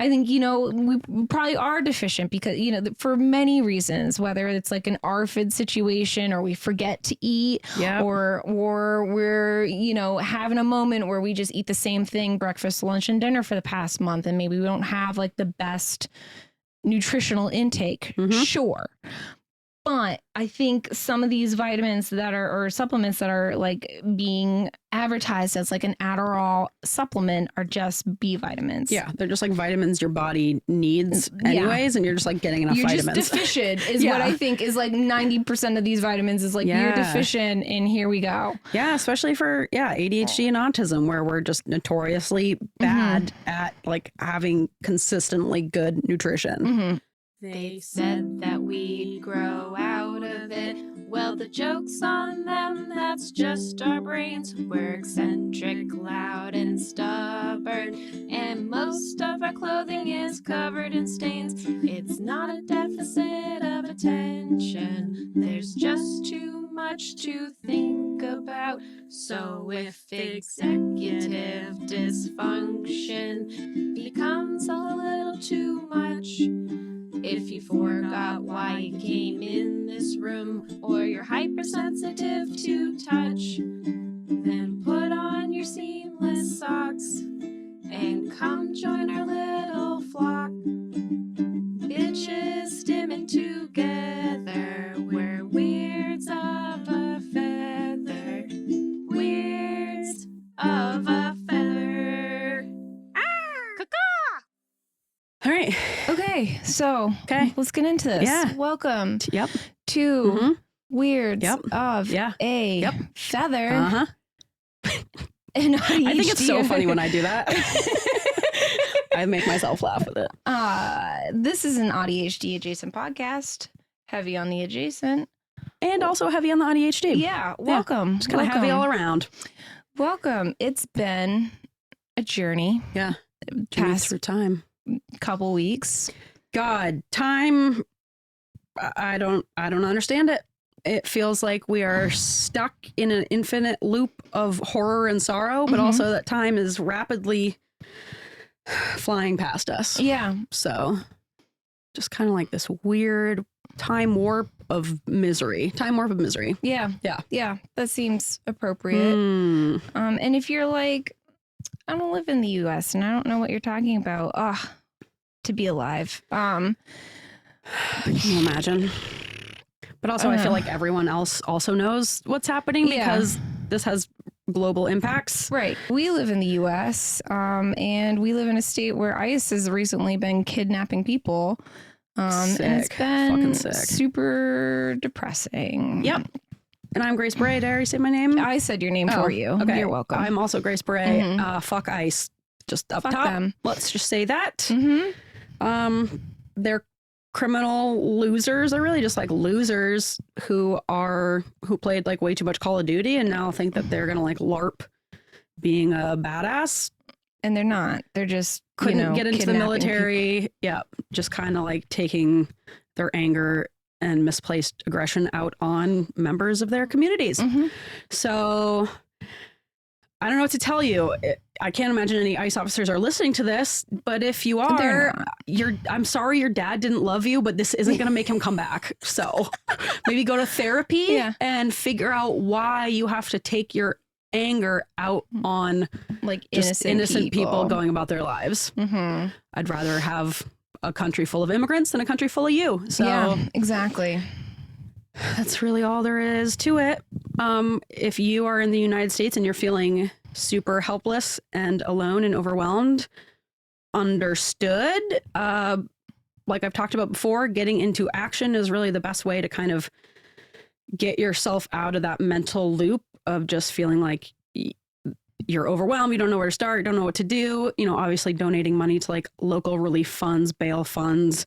I think, you know, we probably are deficient because, you know, for many reasons, whether it's like an ARFID situation or we forget to eat or we're, you know, having a moment where we just eat the same thing, breakfast, lunch, and dinner for the past month. And maybe we don't have like the best nutritional intake. Sure. But I think some of these vitamins that are, or supplements that are like being advertised as like an Adderall supplement are just B vitamins. Yeah, they're just like vitamins your body needs anyways, and you're just like getting enough vitamins. You're just deficient is what I think is like 90% of these vitamins is like you're deficient and here we go. Yeah, especially for ADHD and autism where we're just notoriously bad at like having consistently good nutrition. They said that we'd grow out of it. Well, the joke's on them, that's just our brains. We're eccentric, loud, and stubborn. And most of our clothing is covered in stains. It's not a deficit of attention. There's just too much to think about. So if executive dysfunction becomes a little too much, if you forgot why you came in this room, or you're hypersensitive to touch, then put on your seamless socks and come join our little flock. Bitches stimming together, we're weirds of a feather, weirds of a feather. All right. Okay, so let's get into this. Yeah. Welcome to Weirds of a Feather. And AuDHD. I think it's so funny when I do that. I make myself laugh with it. This is an AuDHD-Adjacent podcast, heavy on the adjacent. And also heavy on the AuDHD. Yeah, welcome. Just kind of heavy all around. Welcome. It's been a journey. Yeah. Journey through time. Couple weeks. God, time. I don't understand it. It feels like we are stuck in an infinite loop of horror and sorrow, but also that time is rapidly flying past us. Yeah. So just kind of like this weird time warp of misery. Time warp of misery. Yeah. Yeah. Yeah. That seems appropriate. And if you're like, I don't live in the US and I don't know what you're talking about. To be alive. Can you imagine? But also I feel like everyone else also knows what's happening because this has global impacts. Right. We live in the US and we live in a state where ICE has recently been kidnapping people. And it's been super depressing. Yep. And I'm Grace Bray. Did I already say my name? I said your name for you. Okay. You're welcome. I'm also Grace Bray. Fuck ICE. Just up top. Them. Let's just say that. They're criminal losers. They're really just like losers who played like way too much Call of Duty and now think that they're gonna like LARP being a badass. And they're not. They're just couldn't get into the military. People. Yeah. Just kind of like taking their anger and misplaced aggression out on members of their communities. So I don't know what to tell you. I can't imagine any ICE officers are listening to this, but if you are, I'm sorry your dad didn't love you, but this isn't going to make him come back. So maybe go to therapy and figure out why you have to take your anger out on like innocent people going about their lives. I'd rather have a country full of immigrants than a country full of you. So yeah, exactly. That's really all there is to it. If you are in the United States and you're feeling super helpless and alone and overwhelmed, understood. Like I've talked about before, getting into action is really the best way to kind of get yourself out of that mental loop of just feeling like you're overwhelmed. You don't know where to start. You don't know what to do. You know, obviously donating money to like local relief funds, bail funds,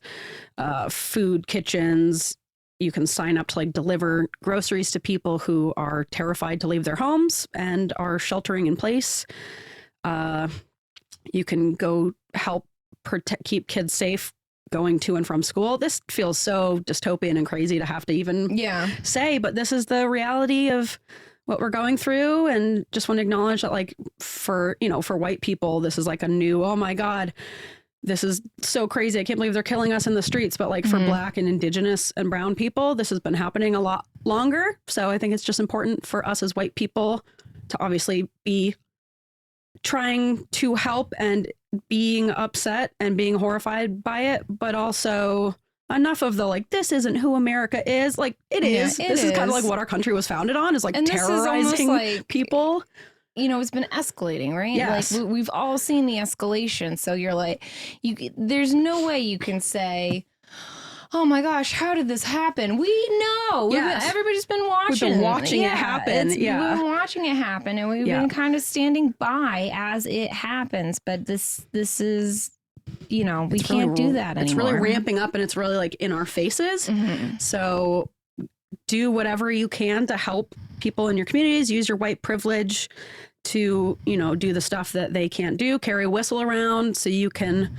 food kitchens. You can sign up to like deliver groceries to people who are terrified to leave their homes and are sheltering in place. You can go help keep kids safe going to and from school. This feels so dystopian and crazy to have to even say, but this is the reality of what we're going through. And just want to acknowledge that like for white people, this is like a new, oh my God, this is so crazy. I can't believe they're killing us in the streets. But like for Black and Indigenous and brown people, this has been happening a lot longer. So I think it's just important for us as white people to obviously be trying to help and being upset and being horrified by it, but also enough of the like, this isn't who America is. Like it is. This is kind of like what our country was founded on, is like and terrorizing like, people. You know, it's been escalating, right? Yes. Like we've all seen the escalation. So you're like, there's no way you can say, oh my gosh, how did this happen? We know. Yes. Everybody's been watching. We've been watching it happen. We've been watching it happen, and we've been kind of standing by as it happens. But this is, you know, we can't do that anymore. It's really ramping up, and it's really like in our faces. So do whatever you can to help people in your communities. Use your white privilege to, you know, do the stuff that they can't do. Carry a whistle around so you can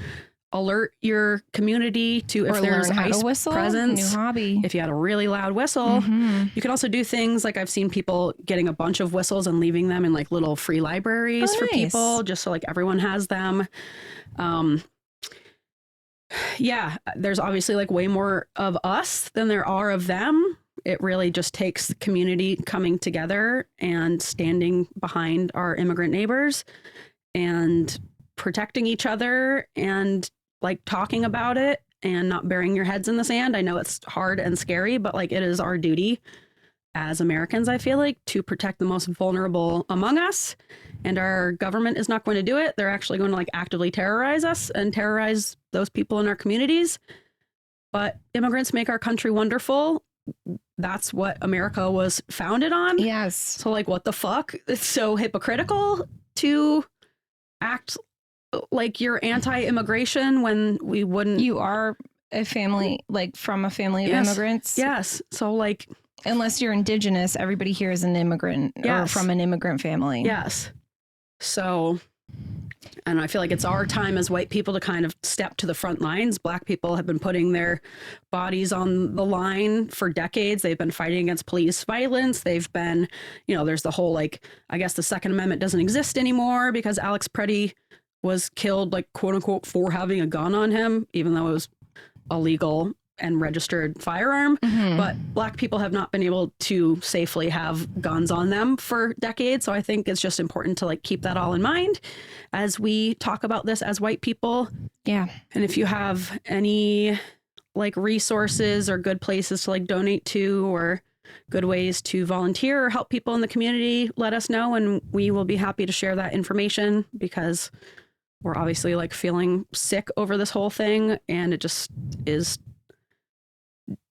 alert your community to if there's ice presence. New hobby. If you had a really loud whistle, you can also do things like I've seen people getting a bunch of whistles and leaving them in like little free libraries for people, just so like everyone has them. Yeah, there's obviously like way more of us than there are of them. It really just takes the community coming together and standing behind our immigrant neighbors and protecting each other and like talking about it and not burying your heads in the sand. I know it's hard and scary, but like it is our duty as Americans, I feel like, to protect the most vulnerable among us. And our government is not going to do it. They're actually going to like actively terrorize us and terrorize those people in our communities. But immigrants make our country wonderful. That's what America was founded on. Yes. So like, what the fuck? It's so hypocritical to act like you're anti-immigration when we wouldn't. You are a family, like from a family of immigrants. Yes. So like, unless you're Indigenous, everybody here is an immigrant or from an immigrant family. Yes. So, and I feel like it's our time as white people to kind of step to the front lines. Black people have been putting their bodies on the line for decades. They've been fighting against police violence. They've been, you know, there's the whole, like, I guess the Second Amendment doesn't exist anymore because Alex Preddy was killed, like, quote unquote, for having a gun on him, even though it was a legal and registered firearm. But Black people have not been able to safely have guns on them for decades. So I think it's just important to like keep that all in mind as we talk about this as white people. Yeah. And if you have any like resources or good places to like donate to or good ways to volunteer or help people in the community, let us know and we will be happy to share that information, because we're obviously like feeling sick over this whole thing, and it just is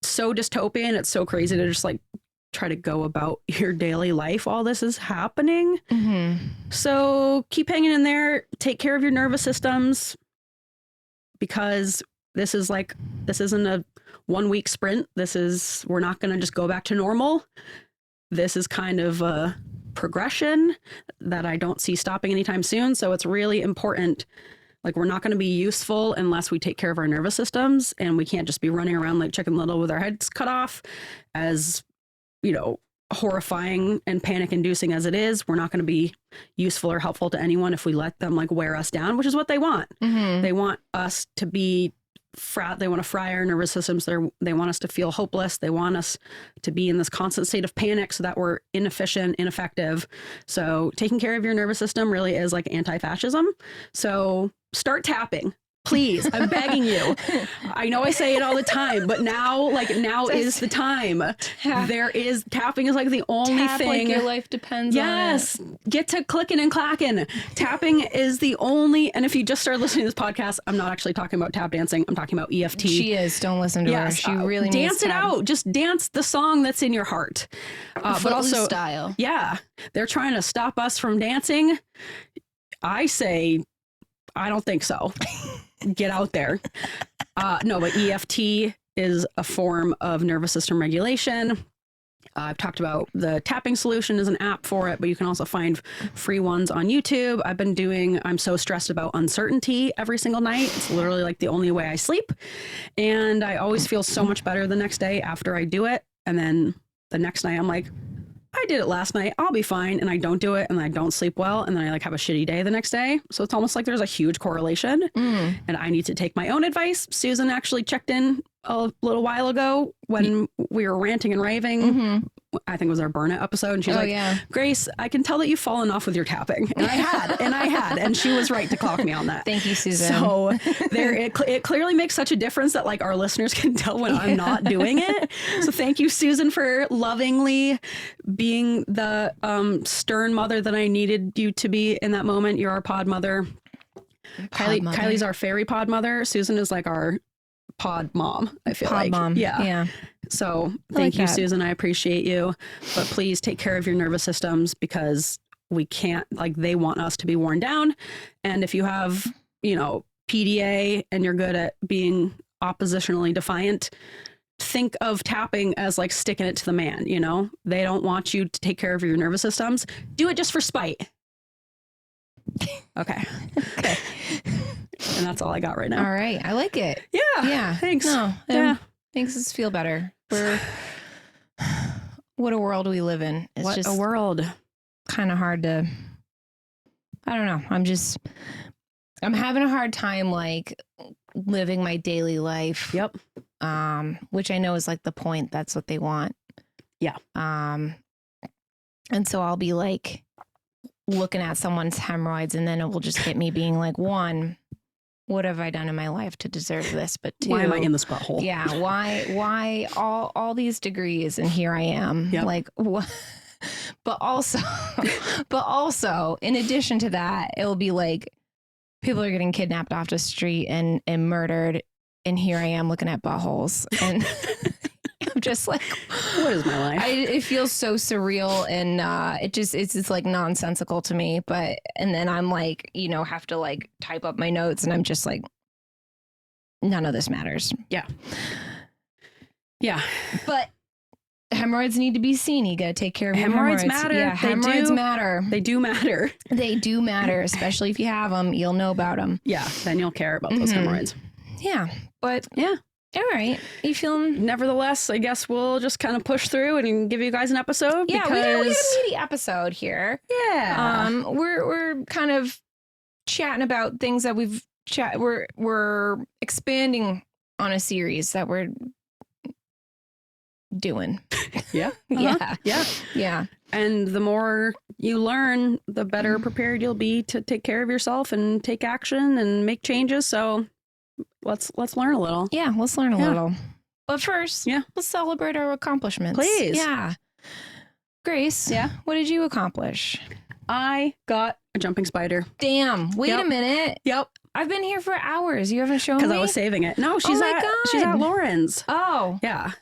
so dystopian. It's so crazy to just like try to go about your daily life while this is happening. So keep hanging in there. Take care of your nervous systems, because this isn't a 1 week sprint. We're not going to just go back to normal. This is kind of a progression that I don't see stopping anytime soon. So it's really important. Like, we're not going to be useful unless we take care of our nervous systems, and we can't just be running around like Chicken Little with our heads cut off. As, you know, horrifying and panic inducing as it is, we're not going to be useful or helpful to anyone if we let them like wear us down, which is what they want. They want us to be they want to fry our nervous systems. They want us to feel hopeless. They want us to be in this constant state of panic so that we're inefficient, ineffective. So taking care of your nervous system really is like anti-fascism. So start tapping. Please, I'm begging you. I know I say it all the time, but now is the time. Tapping is like the only thing. Like your life depends on it. Yes. Get to clicking and clacking. Tapping is the only, and if you just started listening to this podcast, I'm not actually talking about tap dancing. I'm talking about EFT. She is. Don't listen to her. She really needs dance it out. Just dance the song that's in your heart. But also style. Yeah. They're trying to stop us from dancing. I say, I don't think so. Get out there. No, but EFT is a form of nervous system regulation. I've talked about the tapping solution as an app for it, but you can also find free ones on YouTube. I'm so stressed about uncertainty every single night. It's literally like the only way I sleep. And I always feel so much better the next day after I do it. And then the next night I'm like, I did it last night. I'll be fine. And I don't do it and I don't sleep well. And then I like have a shitty day the next day. So it's almost like there's a huge correlation and I need to take my own advice. Susan actually checked in a little while ago when we were ranting and raving. I think it was our burnout episode. And she's Grace, I can tell that you've fallen off with your tapping. And I had. And she was right to clock me on that. Thank you, Susan. So it clearly makes such a difference that like our listeners can tell when I'm not doing it. So thank you, Susan, for lovingly being the stern mother that I needed you to be in that moment. You're our pod mother. Kylie's our fairy pod mother. Susan is like our pod mom, I feel like. Pod mom. Yeah. So thank you, Susan. I appreciate you. But please take care of your nervous systems because we can't, like, they want us to be worn down. And if you have, PDA and you're good at being oppositionally defiant, think of tapping as like sticking it to the man, They don't want you to take care of your nervous systems. Do it just for spite. Okay. And that's all I got right now. All right. I like it. Yeah. Thanks. No, makes us feel better. What a world we live in. It's what just a world. Kind of hard to, I don't know. I'm having a hard time like living my daily life. Yep. Which I know is like the point. That's what they want. Yeah. And so I'll be like looking at someone's hemorrhoids and then it will just hit me being like, one, what have I done in my life to deserve this? But two, why am I in this butthole? Yeah. Why all these degrees and here I am. Yep. Like what? But also, in addition to that, it'll be like people are getting kidnapped off the street and murdered. And here I am looking at buttholes. And I'm just like, what is my life? It feels so surreal. And it's like nonsensical to me. And then I'm like, have to like type up my notes. And I'm just like, none of this matters. Yeah. But hemorrhoids need to be seen. You got to take care of your hemorrhoids. Matter. Yeah, hemorrhoids matter. They do matter. They do matter, especially if you have them. You'll know about them. Yeah, then you'll care about those hemorrhoids. Yeah, but yeah. All right. You feeling? Nevertheless, I guess we'll just kind of push through and give you guys an episode. Yeah, because... we got a meaty episode here. Yeah. We're kind of chatting about things that we're expanding on a series that we're doing. Yeah. Yeah. And the more you learn, the better prepared you'll be to take care of yourself and take action and make changes. So let's learn a little. Yeah, let's learn a little. But first, let's celebrate our accomplishments. Please. Yeah. Grace, what did you accomplish? I got a jumping spider. Damn. Wait a minute. Yep. I've been here for hours. You haven't shown me? Because I was saving it. No, she's at Lauren's. Oh. Yeah.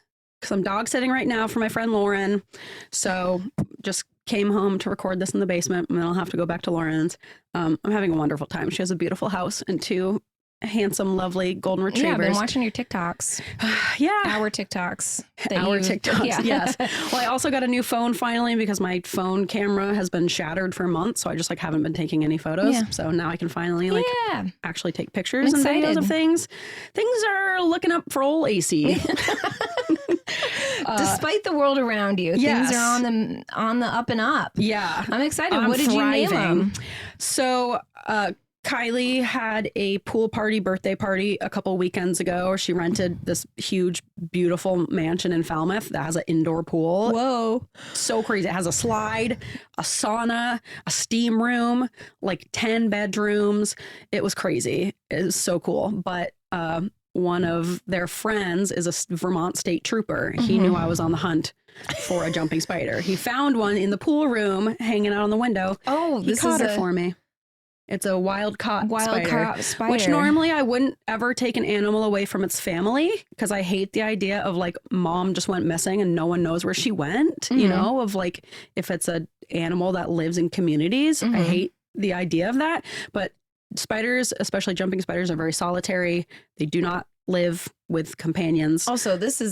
Because I'm dog sitting right now for my friend Lauren. So just came home to record this in the basement and then I'll have to go back to Lauren's. I'm having a wonderful time. She has a beautiful house and 2 handsome, lovely golden retrievers. Yeah, I've been watching your TikToks. Our TikToks. Yes. Well, I also got a new phone finally because my phone camera has been shattered for months. So I just haven't been taking any photos. Yeah. So now I can finally actually take pictures and videos of things. Things are looking up for old AC. Despite the world around you, things are on the up and up. Yeah. I'm excited. What did you name them? So, Kylie had a pool party, birthday party a couple weekends ago. She rented this huge, beautiful mansion in Falmouth that has an indoor pool. Whoa. So crazy. It has a slide, a sauna, a steam room, like 10 bedrooms. It was crazy. It was so cool. But one of their friends is a Vermont state trooper. He knew I was on the hunt for a jumping spider. He found one in the pool room hanging out on the window. Oh, he caught it for me. It's a wild caught spider, which normally I wouldn't ever take an animal away from its family because I hate the idea of like mom just went missing and no one knows where she went, you know, of like if it's an animal that lives in communities. I hate the idea of that. But spiders, especially jumping spiders, are very solitary. They do not live with companions. Also, this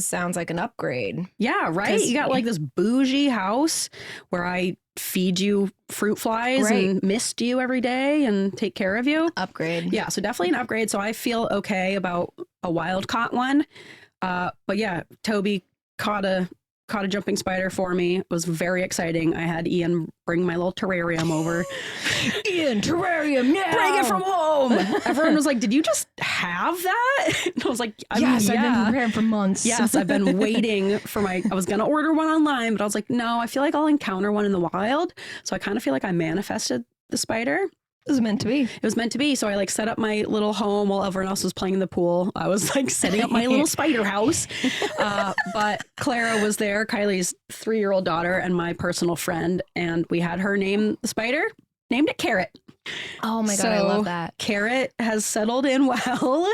sounds like an upgrade. Yeah, right. You got like this bougie house where I feed you fruit flies and mist you every day and take care of you. Upgrade. Yeah, so definitely an upgrade. So I feel okay about a wild caught one. But yeah, Toby caught a caught a jumping spider for me. It was very exciting. I had Ian bring my little terrarium over. Ian, terrarium now. Bring it from home. Everyone was like, did you just have that? And I was like, yes, I've been preparing for months. Yes, I've been waiting for I was going to order one online, but I was like, no, I feel like I'll encounter one in the wild. So I kind of feel like I manifested the spider. It was meant to be. It was meant to be. So I like set up my little home while everyone else was playing in the pool. I was like setting up my little spider house. But Clara was there, Kylie's 3-year-old daughter and my personal friend. And we had her name the spider, named it Carrot. Oh my God, I love that. Carrot has settled in well.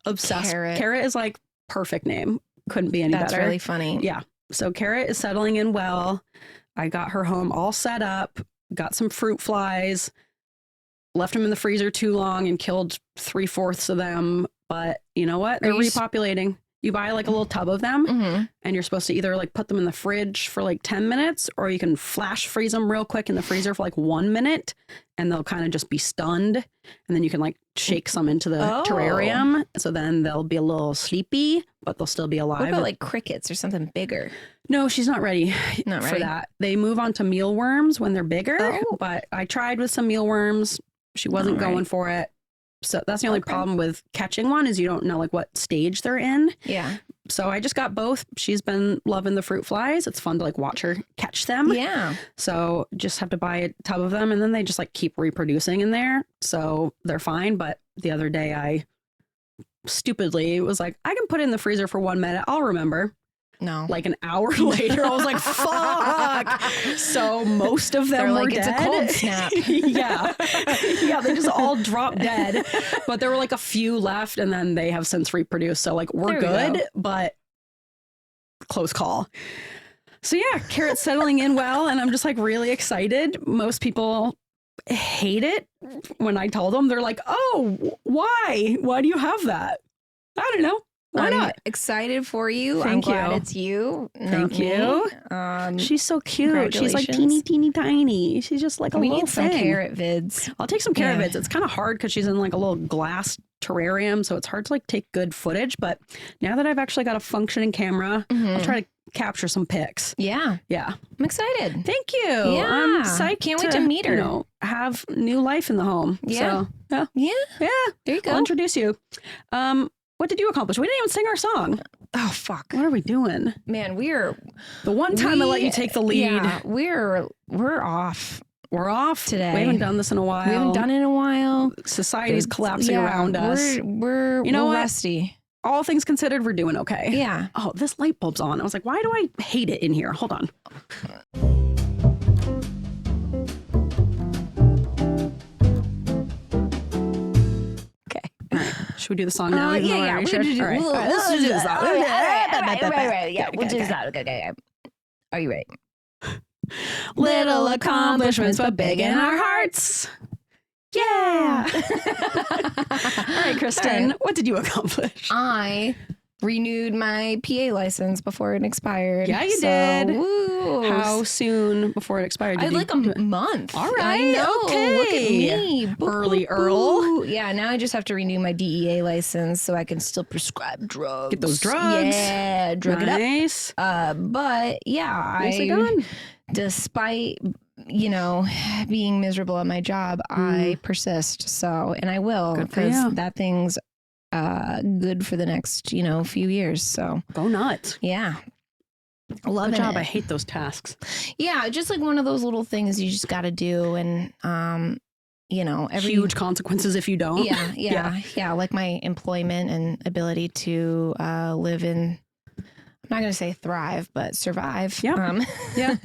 Obsessed. Carrot is like perfect name. Couldn't be any better. That's really funny. Yeah. So Carrot is settling in well. I got her home all set up, got some fruit flies. Left them in the freezer too long and killed 3/4 of them. But you know what? They're repopulating. You buy like a little tub of them and you're supposed to either like put them in the fridge for like 10 minutes or you can flash freeze them real quick in the freezer for like 1 minute and they'll kind of just be stunned. And then you can like shake some into the terrarium. So then they'll be a little sleepy, but they'll still be alive. What about like crickets or something bigger? No, she's not ready for that. They move on to mealworms when they're bigger, but I tried with some mealworms. She wasn't going for it. So that's the only problem with catching one is you don't know like what stage they're in. Yeah. So I just got both. She's been loving the fruit flies. It's fun to like watch her catch them. Yeah. So just have to buy a tub of them and then they just like keep reproducing in there. So they're fine. But the other day I stupidly was like, I can put it in the freezer for 1 minute. I'll remember. No. Like an hour later, I was like, fuck. So most of them were dead. It's a cold snap. Yeah. Yeah, they just all dropped dead. But there were like a few left and then they have since reproduced. So like we're good, but close call. So yeah, Carrot's settling in well and I'm just like really excited. Most people hate it when I tell them. They're like, oh, why? Why do you have that? I don't know. Why not? Excited for you. Thank I'm you. glad it's you. Thank you. She's so cute. She's like teeny tiny. She's just like a little need some thing. carrot vids. I'll take some carrot vids. It's kind of hard because she's in like a little glass terrarium, so it's hard to like take good footage. But now that I've actually got a functioning camera, I'll try to capture some pics. Yeah. Yeah. I'm excited. Thank you. Yeah. I'm psyched. Can't wait to meet her. You know, have new life in the home. Yeah. So, Yeah. There you go. I'll introduce you. What did you accomplish? We didn't even sing our song. Oh, fuck. What are we doing? Man, we're... The one time I let you take the lead. Yeah, we're off. We're off today. We haven't done this in a while. We haven't done it in a while. Society's collapsing around us. We're rusty. All things considered, we're doing okay. Yeah. Oh, this light bulb's on. I was like, why do I hate it in here? Hold on. Should we do the song now? Yeah. Let's do the song. Yeah, we'll do that. Okay. Are you ready? Little accomplishments, but big in our hearts. Yeah. All right, Kristen, what did you accomplish? I renewed my PA license before it expired. Yeah, you did. Woo. How soon before it expired? I like a month. All right. I know. Okay. Look at me. Early Earl. Yeah, now I just have to renew my DEA license so I can still prescribe drugs. Get those drugs. Yeah, drug it up. Nice. But yeah, Nicely done. Despite being miserable at my job, I persist. So, and I will, because that thing's good for the next, few years. So go nuts. Yeah. Loving Good job. it. I hate those tasks. Yeah. Just like one of those little things you just got to do. And, every huge consequences if you don't. Yeah. Like my employment and ability to live in, I'm not going to say thrive, but survive. Yeah. Yeah.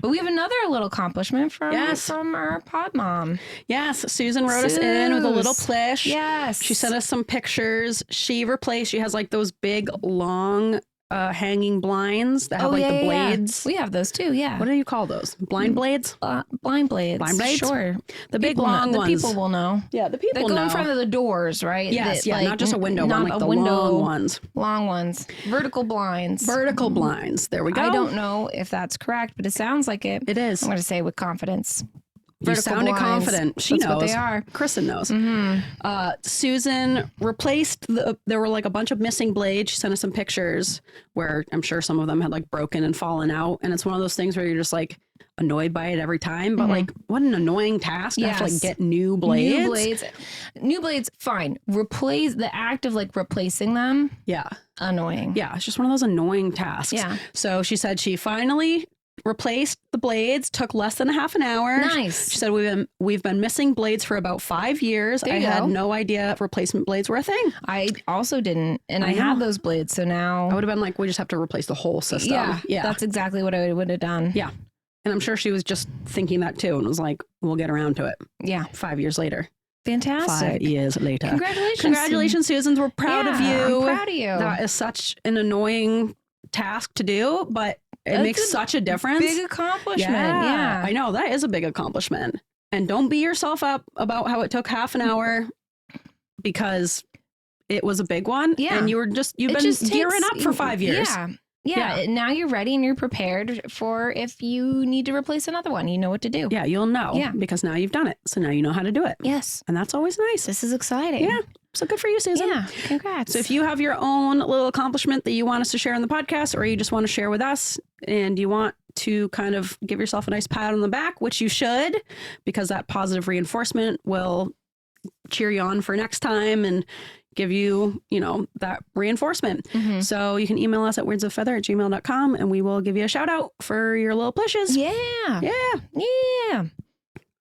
But we have another little accomplishment from our pod mom. Yes. Susan wrote us in with a little plish. Yes. She sent us some pictures. She has like those big, long, hanging blinds that have the blades. We have those too. Yeah. What do you call those? Blind blades? Blind blades. Blind blades? Sure. The big long ones. The people will know. Yeah, the people know. They go in front of the doors, right? Yes, not just a window one, like the long ones. Long ones. Vertical blinds. Vertical blinds. There we go. I don't know if that's correct, but it sounds like it. It is. I'm going to say with confidence. You sounded blinds. confident. She That's knows. what they are. Kristen knows. Mm-hmm. Susan replaced there were like a bunch of missing blades. She sent us some pictures where I'm sure some of them had like broken and fallen out. And it's one of those things where you're just like annoyed by it every time. But like, what an annoying task to have to like get new blades. New blades, fine. Replace the act of like replacing them. Yeah. Annoying. Yeah. It's just one of those annoying tasks. Yeah. So she said she finally replaced the blades, took less than a half an hour. Nice. She said we've been missing blades for about 5 years. I had no idea replacement blades were a thing. I also didn't, and I had those blades, so now I would have been like, we just have to replace the whole system. Yeah, that's exactly what I would have done. Yeah, and I'm sure she was just thinking that too, and was like, we'll get around to it. Yeah, 5 years later. Fantastic. 5 years later. Congratulations, Susan. We're proud of you. I'm proud of you. That is such an annoying task to do, but it makes such a difference. Big accomplishment. Yeah. I know. That is a big accomplishment. And don't beat yourself up about how it took half an hour because it was a big one. Yeah. And you've been gearing up for 5 years. Yeah. Yeah. Now you're ready and you're prepared for if you need to replace another one. You know what to do. Yeah. You'll know. Yeah. Because now you've done it. So now you know how to do it. Yes. And that's always nice. This is exciting. Yeah. So good for you, Susan. Yeah. Congrats. So if you have your own little accomplishment that you want us to share on the podcast, or you just want to share with us and you want to kind of give yourself a nice pat on the back, which you should, because that positive reinforcement will cheer you on for next time and give you, that reinforcement. Mm-hmm. So you can email us at wordsoffeather@gmail.com and we will give you a shout out for your little plushes. Yeah. Yeah. Yeah.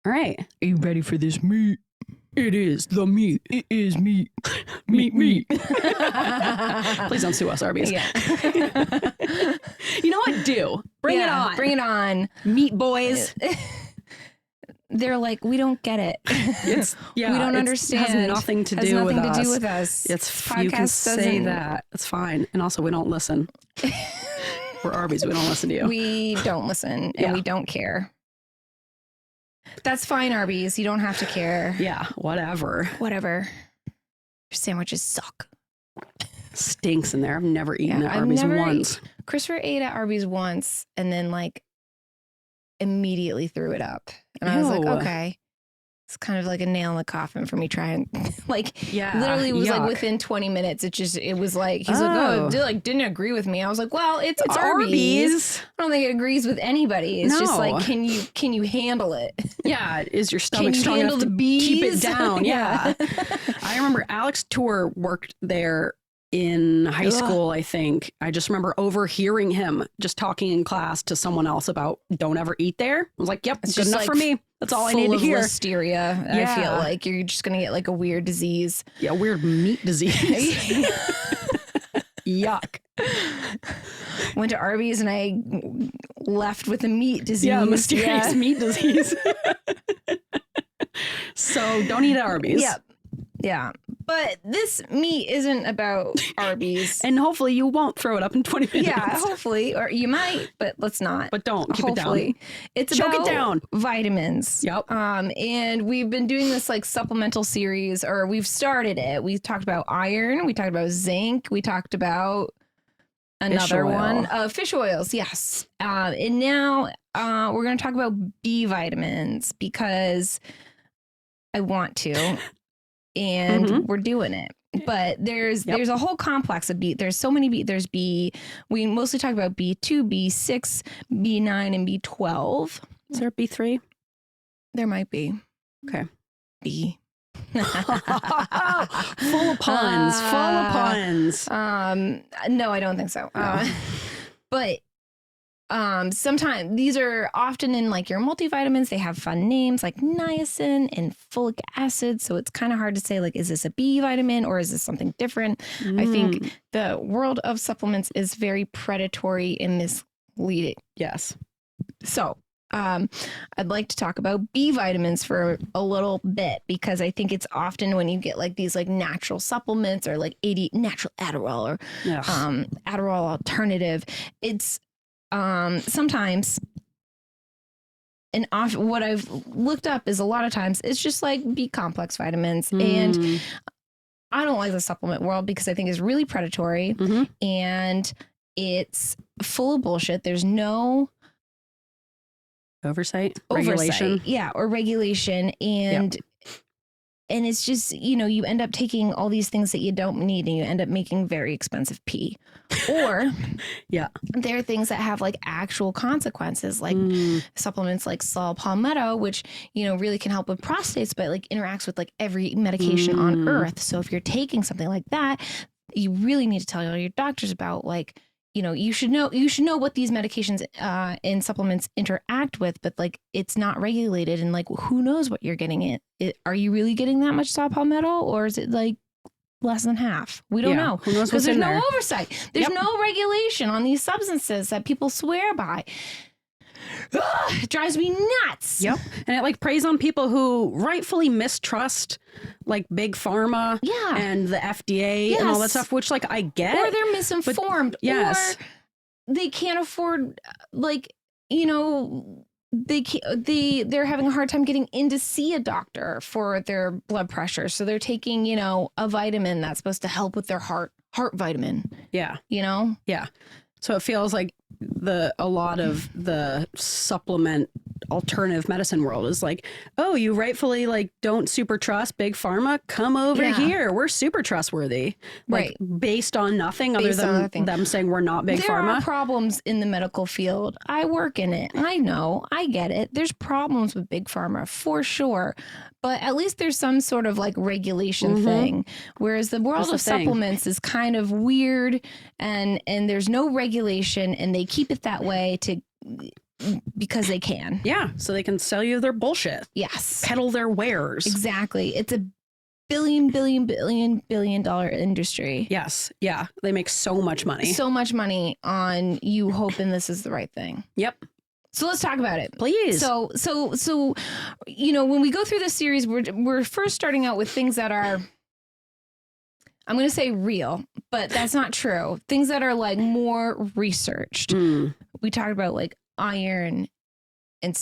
All right. Are you ready for this meat? It is the meat. It is meat. Meat. Please don't sue us, Arby's. Yeah. You know what? Bring it on. Bring it on. Meat boys. They're like, we don't get it. We don't understand. It has nothing to do with us. You can say that. It's fine. And also, we don't listen. We're Arby's. We don't listen to you. We don't listen and we don't care. That's fine, Arby's. You don't have to care. Yeah, whatever. Your sandwiches suck. Stinks in there. I've never eaten at Arby's once. Christopher ate at Arby's once and then immediately threw it up. And I was like, okay. It's kind of like a nail in the coffin for me trying. Literally was within 20 minutes. It was like, he's didn't agree with me. I was like, well, it's Arby's. I don't think it agrees with anybody. It's just like, can you handle it? Yeah. Is your stomach strong enough to keep it down? Yeah. I remember Alex Tour worked there in high school, I think. I just remember overhearing him just talking in class to someone else about don't ever eat there. I was like, yep, it's good enough for me. That's all I need to hear. Listeria. I feel like you're just going to get like a weird disease. Yeah, weird meat disease. Yuck. Went to Arby's and I left with a meat disease. Yeah, mysterious meat disease. So don't eat at Arby's. Yep. Yeah. But this meat isn't about Arby's. And hopefully you won't throw it up in 20 minutes. Yeah, hopefully. Or you might, but let's not. But don't. Keep it down. It's Choke about it down. Vitamins. Yep. And we've been doing this supplemental series, or we've started it. We talked about iron. We talked about zinc. We talked about another one. Fish oils, yes. And now we're going to talk about B vitamins because I want to. And we're doing it. But there's a whole complex of B. There's so many B. There's B. We mostly talk about B2, B6, B9, and B12. Is there a B3? There might be. Okay. B. Full of puns. No, I don't think so. But sometimes these are often in your multivitamins. They have fun names like niacin and folic acid. So it's kind of hard to say is this a B vitamin or is this something different? I think the world of supplements is very predatory and misleading. Yes. So I'd like to talk about B vitamins for a little bit because I think it's often when you get these natural supplements or natural Adderall or Adderall alternative, it's sometimes, and what I've looked up is a lot of times it's just B complex vitamins. And I don't like the supplement world because I think it's really predatory and it's full of bullshit. There's no Regulation. Yeah, or regulation. And it's just, you end up taking all these things that you don't need and you end up making very expensive pee. Or there are things that have like actual consequences, like supplements like saw palmetto, which, really can help with prostates, but like interacts with like every medication on earth. So if you're taking something like that, you really need to tell your doctors about, like, you should know what these medications and supplements interact with, but like it's not regulated, and like who knows what you're getting are you really getting that much saw palmetto, or is it like less than half? We don't know, because there's no oversight. There's no regulation on these substances that people swear by. Ugh, it drives me nuts. Yep. And it like preys on people who rightfully mistrust like big pharma and the FDA and all that stuff, which like I get. Or they're misinformed. Or they can't afford, like, they're having a hard time getting in to see a doctor for their blood pressure. So they're taking, a vitamin that's supposed to help with their heart vitamin. Yeah. Yeah. So it feels like a lot of the supplement alternative medicine world is like, oh, you rightfully like don't super trust big pharma, come over here, we're super trustworthy, like based on nothing other than them saying we're not big pharma. There are problems in the medical field. I work in it. I know, I get it. There's problems with big pharma for sure, but at least there's some sort of like regulation thing, whereas the world of supplements is kind of weird, and there's no regulation, and they keep it that way because they can. Yeah, so they can sell you their bullshit. Yes. Peddle their wares. Exactly. It's a billion dollar industry. Yes. Yeah. They make so much money. So much money on you hoping this is the right thing. Yep. So let's talk about it. Please. So when we go through this series, we're first starting out with things that are, I'm going to say real, but that's not true. Things that are like more researched. We talked about like iron and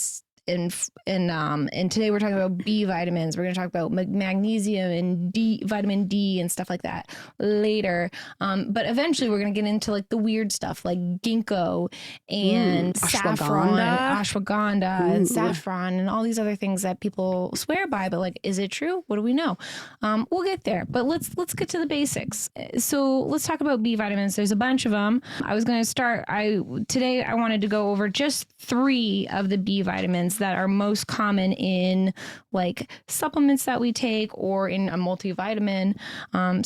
today we're talking about B vitamins. We're going to talk about magnesium and vitamin D and stuff like that later. But eventually we're going to get into like the weird stuff like ginkgo and ashwagandha and saffron and all these other things that people swear by. But like, is it true? What do we know? We'll get there. But let's get to the basics. So let's talk about B vitamins. There's a bunch of them. I was going to start. Today I wanted to go over just 3 of the B vitamins that are most common in like supplements that we take or in a multivitamin.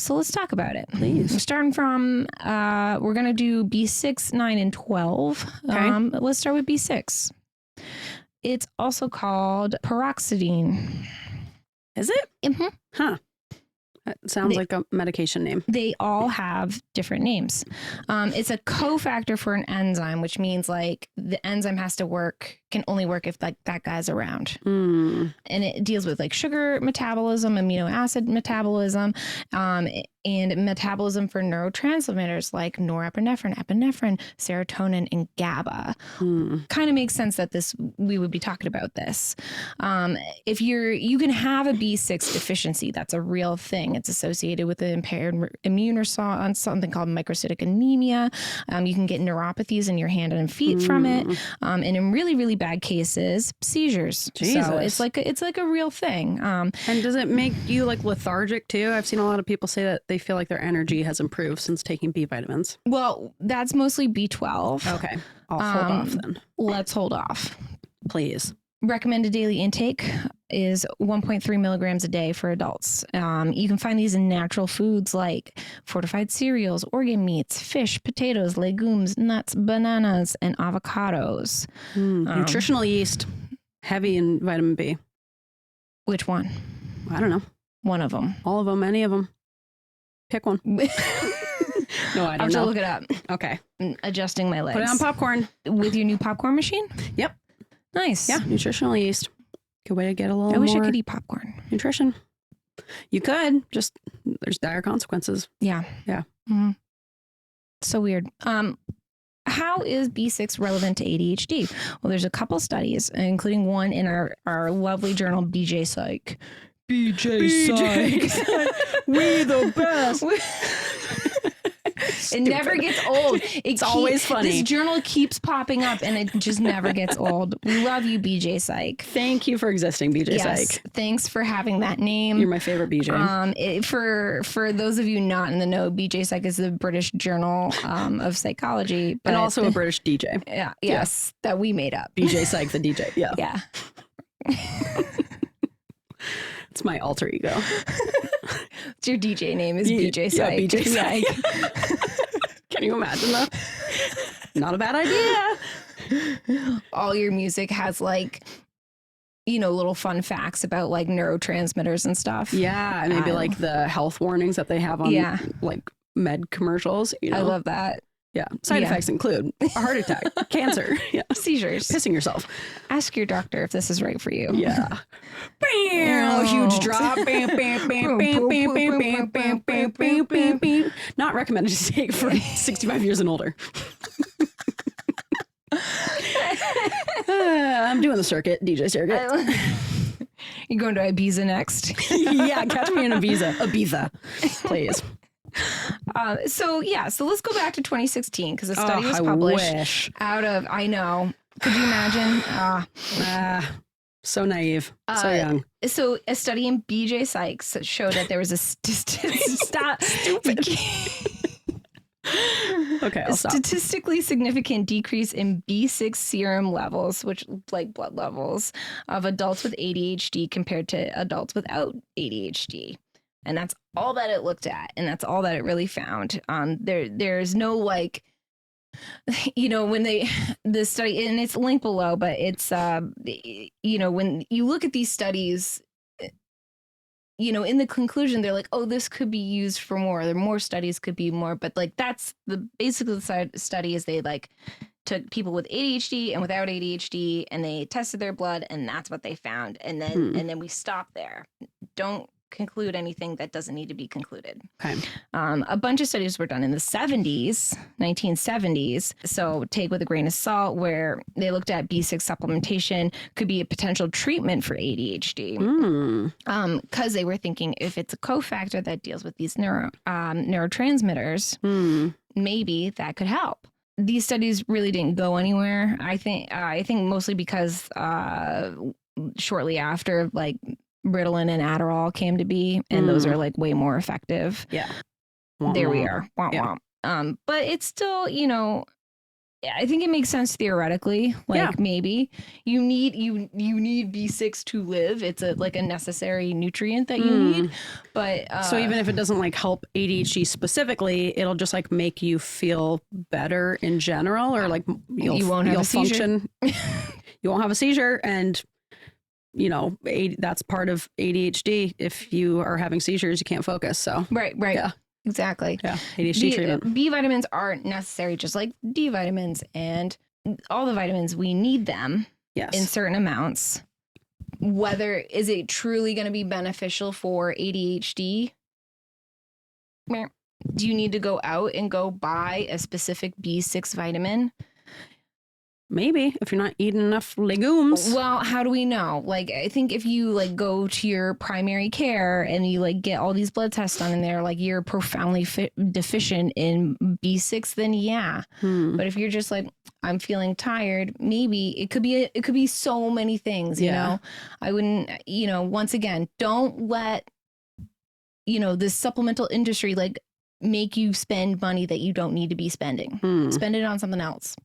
So let's talk about it. Please. We're starting from, we're going to do B6, 9, and 12. Okay. Let's start with B6. It's also called peroxidine. Is it? Mm-hmm. Huh. That sounds like a medication name. They all have different names. It's a cofactor for an enzyme, which means like the enzyme can only work if like that guy's around. And it deals with like sugar metabolism, amino acid metabolism, and metabolism for neurotransmitters like norepinephrine, epinephrine, serotonin, and GABA. Kind of makes sense that we would be talking about this. If you can have a B6 deficiency, that's a real thing. It's associated with an impaired immune response, something called microcytic anemia. You can get neuropathies in your hand and feet from it, and in really, really bad cases, seizures. Jesus. So it's like a real thing. And does it make you like lethargic too? I've seen a lot of people say that they feel like their energy has improved since taking B vitamins. Well, that's mostly B12. Okay, I'll hold off then. Let's hold off. Please. Recommended daily intake is 1.3 milligrams a day for adults. You can find these in natural foods like fortified cereals, organ meats, fish, potatoes, legumes, nuts, bananas, and avocados. Nutritional yeast, heavy in vitamin B. Which one? I don't know. One of them. All of them, any of them. Pick one. No, I don't know. I'll have to look it up. Okay. Adjusting my legs. Put it on popcorn. With your new popcorn machine? Yep. Nice. Yeah, nutritional yeast. Good way to get a little more. I wish I could eat popcorn. Nutrition. You could. Just there's dire consequences. Yeah. Yeah. Mm-hmm. So weird. How is B6 relevant to ADHD? Well, there's a couple studies, including one in our lovely journal, BJ Psych. BJ Psych. We the best. It never gets old. It's always funny. This journal keeps popping up and it just never gets old. We love you, BJ Psych. Thank you for existing, BJ Psych. Thanks for having that name. You're my favorite BJ. For those of you not in the know, BJ Psych is the British Journal of Psychology. And also a British DJ. Yeah. Yes. That we made up. BJ Psych, the DJ. Yeah. Yeah. It's my alter ego. It's your DJ name is BJ Psych. Yeah, BJ Psych. Can you imagine that? Not a bad idea. All your music has like, little fun facts about like neurotransmitters and stuff. Yeah. And maybe like the health warnings that they have on like med commercials. I love that. Yeah. Side effects include a heart attack, cancer, seizures, pissing yourself. Ask your doctor if this is right for you. Yeah. Bam! Huge drop. Bam, bam, bam, bam, bam, bam, bam, bam, bam, bam, bam, bam. Not recommended to take for 65 years and older. I'm doing the circuit, DJ circuit. You going to Ibiza next? Yeah, catch me in Ibiza, please. So let's go back to 2016 because a study was published I know. Could you imagine? So naive, so young. So a study in BJ Psych showed that there was a statistically significant decrease in B6 serum levels, which like blood levels of adults with ADHD compared to adults without ADHD. And that's all that it looked at. And that's all that it really found. There's no like, when the study, and it's linked below, but it's, when you look at these studies, in the conclusion, they're like, oh, this could be used for more. There more studies could be more. But like, that's basically the study is they like took people with ADHD and without ADHD and they tested their blood and that's what they found. And then we stop there. Don't conclude anything that doesn't need to be concluded. Okay. A bunch of studies were done in the 1970s. So take with a grain of salt, where they looked at B6 supplementation could be a potential treatment for ADHD. Because they were thinking if it's a cofactor that deals with these neurotransmitters, maybe that could help. These studies really didn't go anywhere. I think mostly because shortly after, like, Ritalin and Adderall came to be, and those are like way more effective. Yeah. There we are. Womp womp. But it's still, I think it makes sense theoretically. Like maybe you need B6 to live. It's a necessary nutrient that you need. But so even if it doesn't like help ADHD specifically, it'll just like make you feel better in general, or like you won't have a seizure. You won't have a seizure, and that's part of ADHD. If you are having seizures, you can't focus. So right. Yeah. Exactly. Yeah. ADHD treatment. B vitamins aren't necessary, just like D vitamins and all the vitamins. We need them in certain amounts. Whether is it truly going to be beneficial for ADHD? Do you need to go out and go buy a specific B6 vitamin? Maybe if you're not eating enough legumes. Well, how do we know? Like, I think if you like go to your primary care and you like get all these blood tests done and they're like you're profoundly deficient in B6, then yeah. But if you're just like, I'm feeling tired, maybe it could be so many things. You know, I wouldn't. Once again, don't let this supplemental industry like make you spend money that you don't need to be spending. Spend it on something else.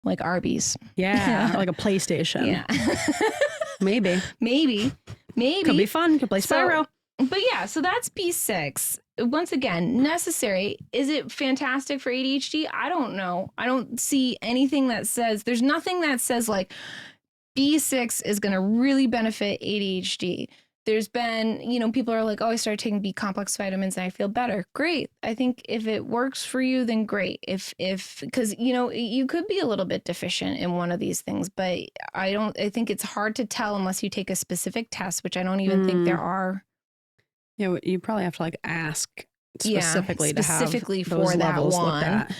Like Arby's. Yeah. Or like a PlayStation. Yeah. Maybe. Could be fun. Could play Spyro. So that's B6. Once again, necessary. Is it fantastic for ADHD? I don't know. I don't see anything that says, there's nothing that says like B6 is going to really benefit ADHD. There's been, people are like, oh, I started taking B complex vitamins and I feel better. Great. I think if it works for you, then great. Because, you could be a little bit deficient in one of these things, but I think it's hard to tell unless you take a specific test, which I don't even think there are. Yeah. You probably have to like ask specifically to have for those that levels one. Looked at.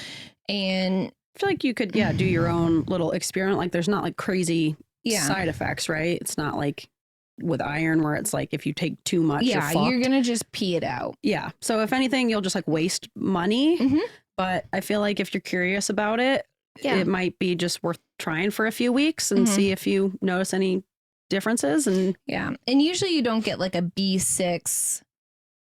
And I feel like you could, do your own little experiment. Like there's not like crazy side effects, right? It's not like with iron where it's like if you take too much, you're gonna just pee it out. So if anything, you'll just like waste money, But I feel like if you're curious about it, it might be just worth trying for a few weeks and see if you notice any differences. And and usually you don't get like a B6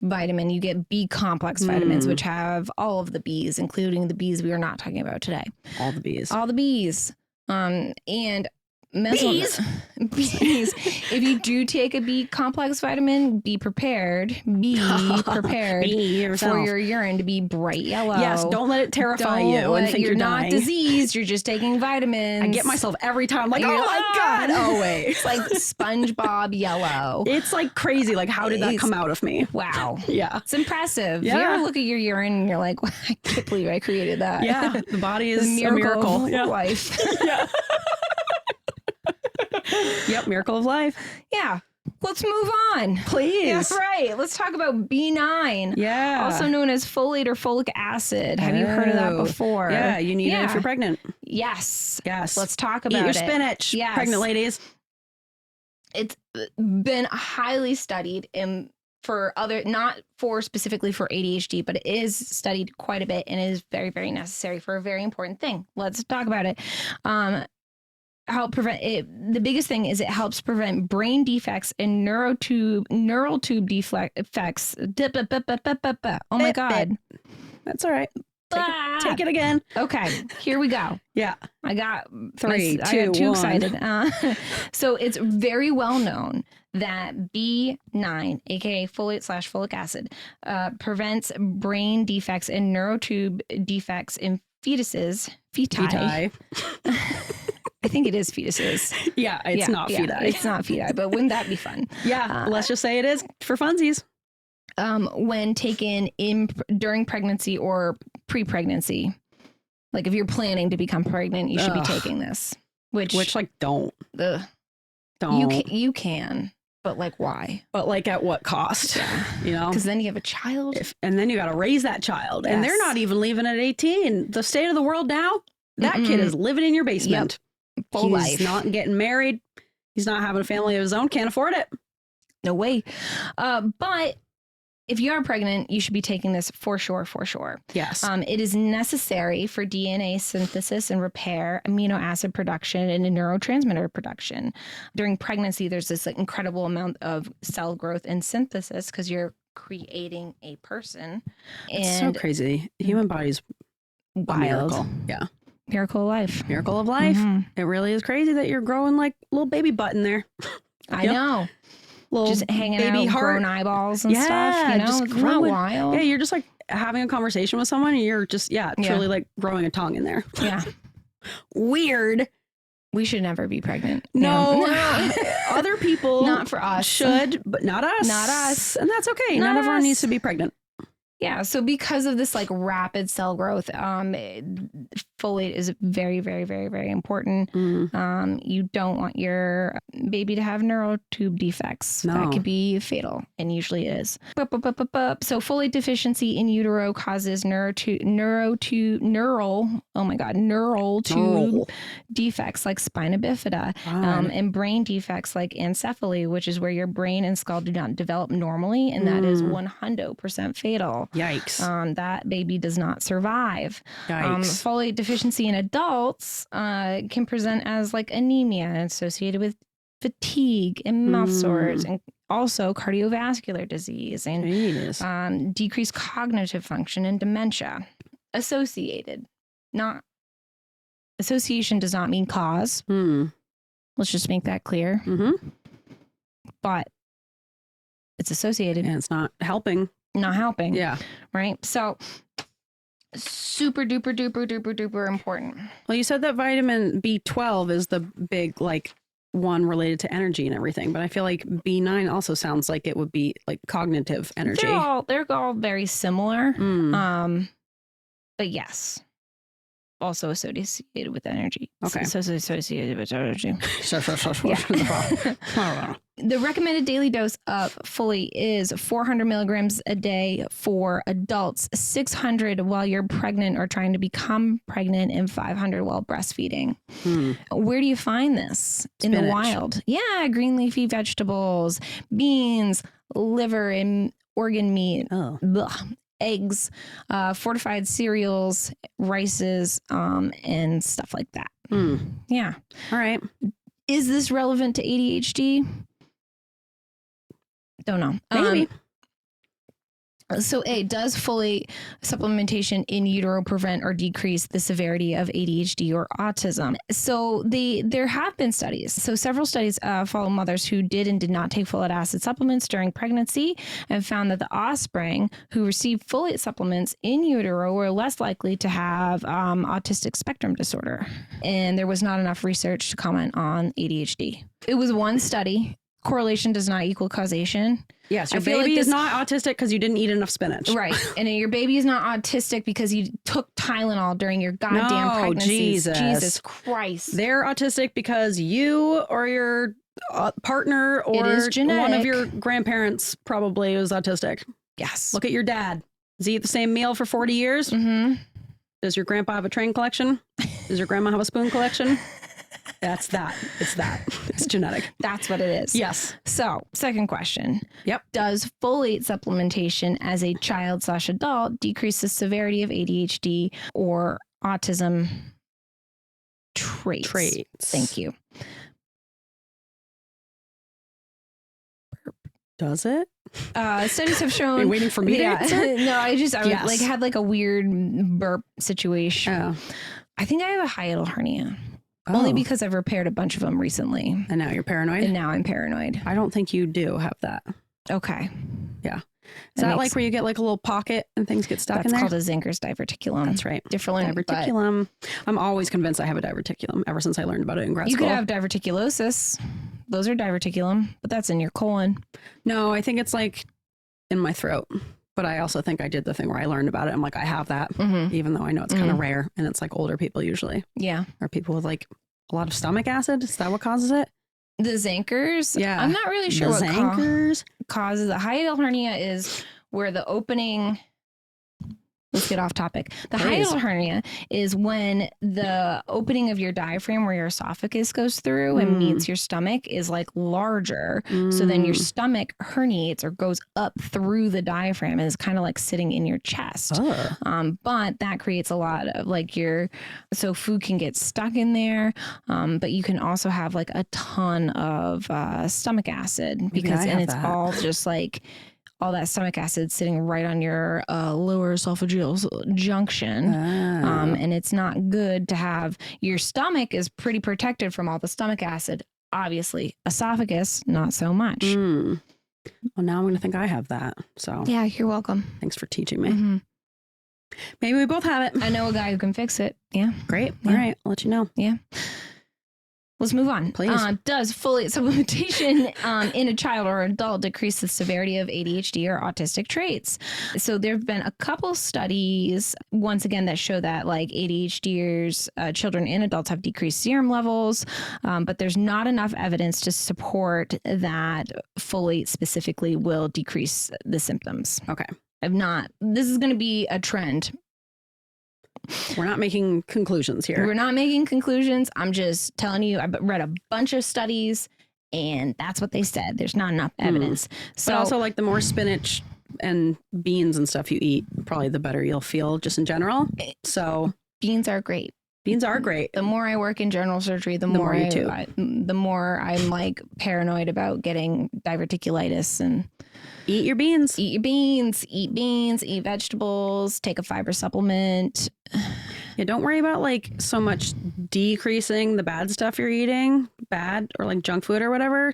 vitamin. You get B complex vitamins, which have all of the Bs, including the Bs we are not talking about today. All the Bs. All the Bs. And bees. If you do take a B complex vitamin, be prepared for your urine to be bright yellow. Yes, don't let it terrify you and think you're not diseased. You're just taking vitamins. I get myself every time like, oh my God. Oh, wait. It's like SpongeBob yellow. It's like crazy. Like, how did that come out of me? Wow. Yeah. It's impressive. Yeah. You ever look at your urine and you're like, well, I can't believe I created that. Yeah. The body is the a miracle. Of life. Yeah. Yep, miracle of life. Yeah. Let's move on. Please. That's right. Let's talk about B9. Yeah. Also known as folate or folic acid. Have you heard of that before? Yeah, you need it if you're pregnant. Yes. Yes. Let's talk about it. Eat your spinach, pregnant ladies. It's been highly studied not specifically for ADHD, but it is studied quite a bit and is very, very necessary for a very important thing. Let's talk about it. Help prevent it. The biggest thing is it helps prevent brain defects and neural tube defects. Oh my God. That's all right. Take it again. Okay, here we go. Yeah. I got 3, 2, I got too 1. excited. So it's very well known that B9, aka folate/folic acid, prevents brain defects and neurotube defects in feti. I think it is fetuses. Yeah, it's not feti. It's not feti, but wouldn't that be fun? Yeah, let's just say it is for funsies. When taken during pregnancy or pre-pregnancy, like if you're planning to become pregnant, you should be taking this. Which like don't. You can, but like why? But like at what cost? Yeah. You know, because then you have a child, and then you got to raise that child, and they're not even leaving at 18. The state of the world now, that kid is living in your basement. Yep. Full life. He's not getting married. He's not having a family of his own. Can't afford it. No way. But if you are pregnant, you should be taking this for sure. Yes. It is necessary for DNA synthesis and repair, amino acid production, and neurotransmitter production. During pregnancy, there's this incredible amount of cell growth and synthesis because you're creating a person. It's so crazy. The human body's wild. A miracle. Yeah. Miracle of life. Miracle of life. It really is crazy that you're growing like a little baby butt in there. I know. Little just hanging baby out, heart. growing eyeballs and stuff. You know, just isn't that wild? Yeah, you're just like having a conversation with someone and you're just, truly like growing a tongue in there. Yeah. Weird. We should never be pregnant. No. Other people not for us. Should, but not us. Not us. And that's okay. Not everyone needs to be pregnant. Yeah. So because of this like rapid cell growth, folate is very, very, very, very important. You don't want your baby to have neural tube defects. No. That could be fatal, and usually it is. So folate deficiency in utero causes neural tube defects like spina bifida, and brain defects like ancephaly, which is where your brain and skull do not develop normally, and that is 100% fatal. Yikes. That baby does not survive. Yikes. Folate deficiency in adults can present as like anemia associated with fatigue and mouth sores, and also cardiovascular disease and decreased cognitive function and dementia. Association does not mean cause. Let's just make that clear. But it's associated. And it's not helping. Not helping. Yeah. Right. So super duper important. Well, you said that vitamin B12 is the big like one related to energy and everything, but I feel like B9 also sounds like it would be like cognitive energy. They're all very similar. But yes. Also associated with energy. Okay. Associated with energy. Yeah. The recommended daily dose of folate is 400 milligrams a day for adults, 600 while you're pregnant or trying to become pregnant, and 500 while breastfeeding. Where do you find this? Spinach. In the wild? Yeah, green leafy vegetables, beans, liver, and organ meat. Oh. eggs, fortified cereals, rices, and stuff like that. Yeah. All right. Is this relevant to ADHD? Don't know. Maybe. So does folate supplementation in utero prevent or decrease the severity of ADHD or autism? So there have been studies. So several studies follow mothers who did and did not take folate acid supplements during pregnancy and found that the offspring who received folate supplements in utero were less likely to have autistic spectrum disorder. And there was not enough research to comment on ADHD. It was one study. Correlation does not equal causation. Yes, your baby is not autistic because you didn't eat enough spinach. Right. And your baby is not autistic because you took Tylenol during your goddamn pregnancy. Jesus Christ. They're autistic because you or your partner or one of your grandparents probably was autistic. Yes. Look at your dad. Does he eat the same meal for 40 years? Mm-hmm. Does your grandpa have a train collection? Does your grandma have a spoon collection? That's that. It's that. It's genetic. That's what it is. Yes. So, second question. Yep. Does folate supplementation as a child/adult decrease the severity of ADHD or autism traits? Thank you. Does it? Studies have shown. Are you waiting for me to answer? No, I had like a weird burp situation. Oh. I think I have a hiatal hernia. Only because I've repaired a bunch of them recently. And now you're paranoid? And now I'm paranoid. I don't think you do have that. Okay. Yeah. Is that like where you get like a little pocket and things get stuck in there? That's called a Zenker's diverticulum. That's right. Different diverticulum. I'm always convinced I have a diverticulum ever since I learned about it in grad school. You could have diverticulosis. Those are diverticulum, but that's in your colon. No, I think it's like in my throat. But I also think I did the thing where I learned about it. I'm like, I have that, even though I know it's kind of rare. And it's like older people usually. Yeah. Or people with like a lot of stomach acid. Is that what causes it? The Zenker's? Yeah. I'm not really sure what causes the hiatal hernia is where the opening... Let's get off topic. The hiatal hernia is when the opening of your diaphragm where your esophagus goes through and meets your stomach is like larger. So then your stomach herniates or goes up through the diaphragm and is kind of like sitting in your chest. But that creates a lot of so food can get stuck in there. But you can also have like a ton of stomach acid because it's all just like all that stomach acid sitting right on your lower esophageal junction. And it's not good to have. Your stomach is pretty protected from all the stomach acid. Obviously, esophagus, not so much. Well, now I'm going to think I have that. So yeah, you're welcome. Thanks for teaching me. Maybe we both have it. I know a guy who can fix it. Yeah. Great. Yeah. All right. I'll let you know. Yeah. Let's move on. Please. Does folate supplementation in a child or adult decrease the severity of ADHD or autistic traits? So there have been a couple studies, once again, that show that like ADHDers, children and adults have decreased serum levels, but there's not enough evidence to support that folate specifically will decrease the symptoms. Okay. This is going to be a trend. We're not making conclusions here. We're not making conclusions. I'm just telling you, I read a bunch of studies and that's what they said. There's not enough evidence. So but also like the more spinach and beans and stuff you eat, probably the better you'll feel just in general. So beans are great. Beans are great. The more I work in general surgery, the more I'm like paranoid about getting diverticulitis and eat your beans. Eat beans, eat vegetables, take a fiber supplement. Yeah, don't worry about like so much decreasing the bad stuff you're eating, or like junk food or whatever.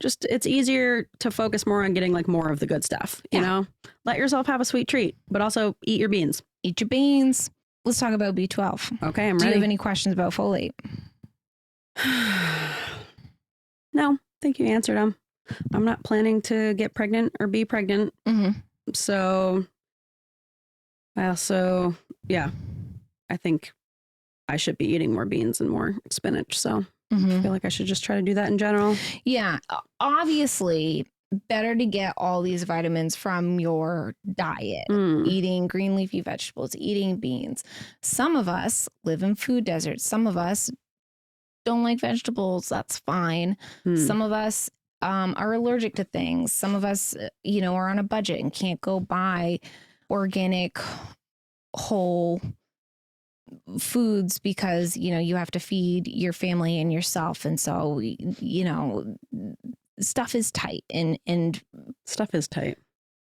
Just it's easier to focus more on getting like more of the good stuff, you know? Let yourself have a sweet treat, but also eat your beans. Eat your beans. Let's talk about B12. Okay, I'm ready. Do you have any questions about folate? No, I think you answered them. I'm not planning to get pregnant or be pregnant. So I think I should be eating more beans and more spinach. So I feel like I should just try to do that in general. Yeah. Obviously, better to get all these vitamins from your diet, eating green leafy vegetables, eating beans. Some of us live in food deserts. Some of us don't like vegetables. That's fine. Some of us are allergic to things. Some of us, are on a budget and can't go buy organic, whole foods because, you know, you have to feed your family and yourself. And so, you know, stuff is tight and Stuff is tight.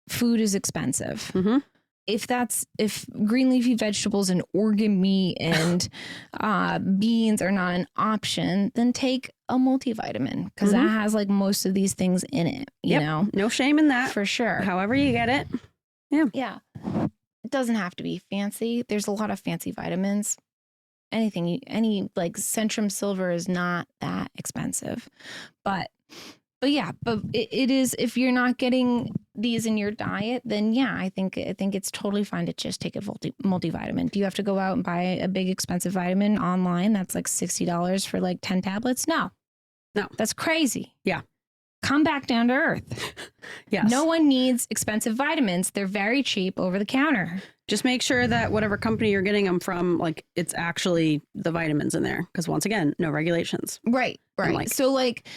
food is expensive. Mm-hmm. If green leafy vegetables and organ meat and beans are not an option, then take a multivitamin because that has like most of these things in it, you know? No shame in that. For sure. However you get it. Yeah. It doesn't have to be fancy. There's a lot of fancy vitamins. Any like Centrum Silver is not that expensive. But it is, if you're not getting these in your diet, then yeah, I think it's totally fine to just take a multivitamin. Do you have to go out and buy a big expensive vitamin online that's like $60 for like 10 tablets? No, that's crazy. Yeah. Come back down to earth. Yes. No one needs expensive vitamins. They're very cheap over the counter. Just make sure that whatever company you're getting them from, like it's actually the vitamins in there. Because once again, no regulations. Right. Like, So like,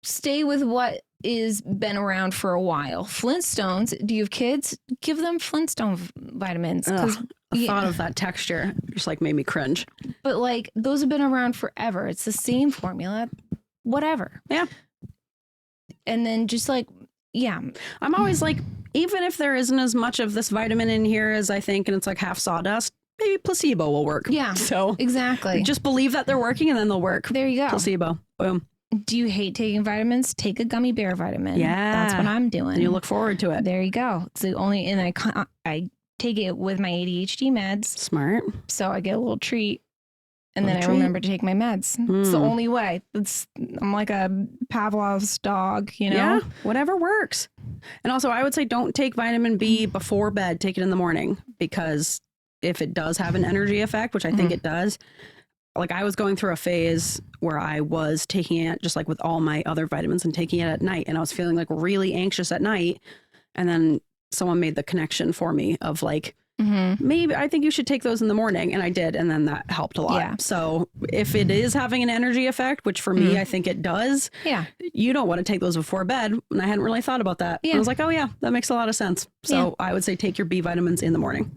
stay with what is been around for a while. Flintstones. Do you have kids? Give them Flintstone vitamins. The thought of that texture just like made me cringe. But like those have been around forever. It's the same formula. Whatever. Yeah. And then just like, yeah. I'm always like, even if there isn't as much of this vitamin in here as I think, and it's like half sawdust, maybe placebo will work. Yeah. So exactly. just believe that they're working and then they'll work. There you go. Placebo. Boom. Do you hate taking vitamins? Take a gummy bear vitamin. Yeah. That's what I'm doing. And you look forward to it. There you go. It's the only, and I take it with my ADHD meds. Smart. So I get a little treat. And then I remember to take my meds. It's the only way. I'm like a Pavlov's dog, you know? Yeah, whatever works. And also I would say don't take vitamin B before bed. Take it in the morning because if it does have an energy effect, which I think it does, like I was going through a phase where I was taking it just like with all my other vitamins and taking it at night. And I was feeling like really anxious at night. And then someone made the connection for me of like, maybe I think you should take those in the morning. And I did. And then that helped a lot. Yeah. So if it is having an energy effect, which for me, I think it does. Yeah. You don't want to take those before bed. And I hadn't really thought about that. Yeah. I was like, oh yeah, that makes a lot of sense. So I would say take your B vitamins in the morning.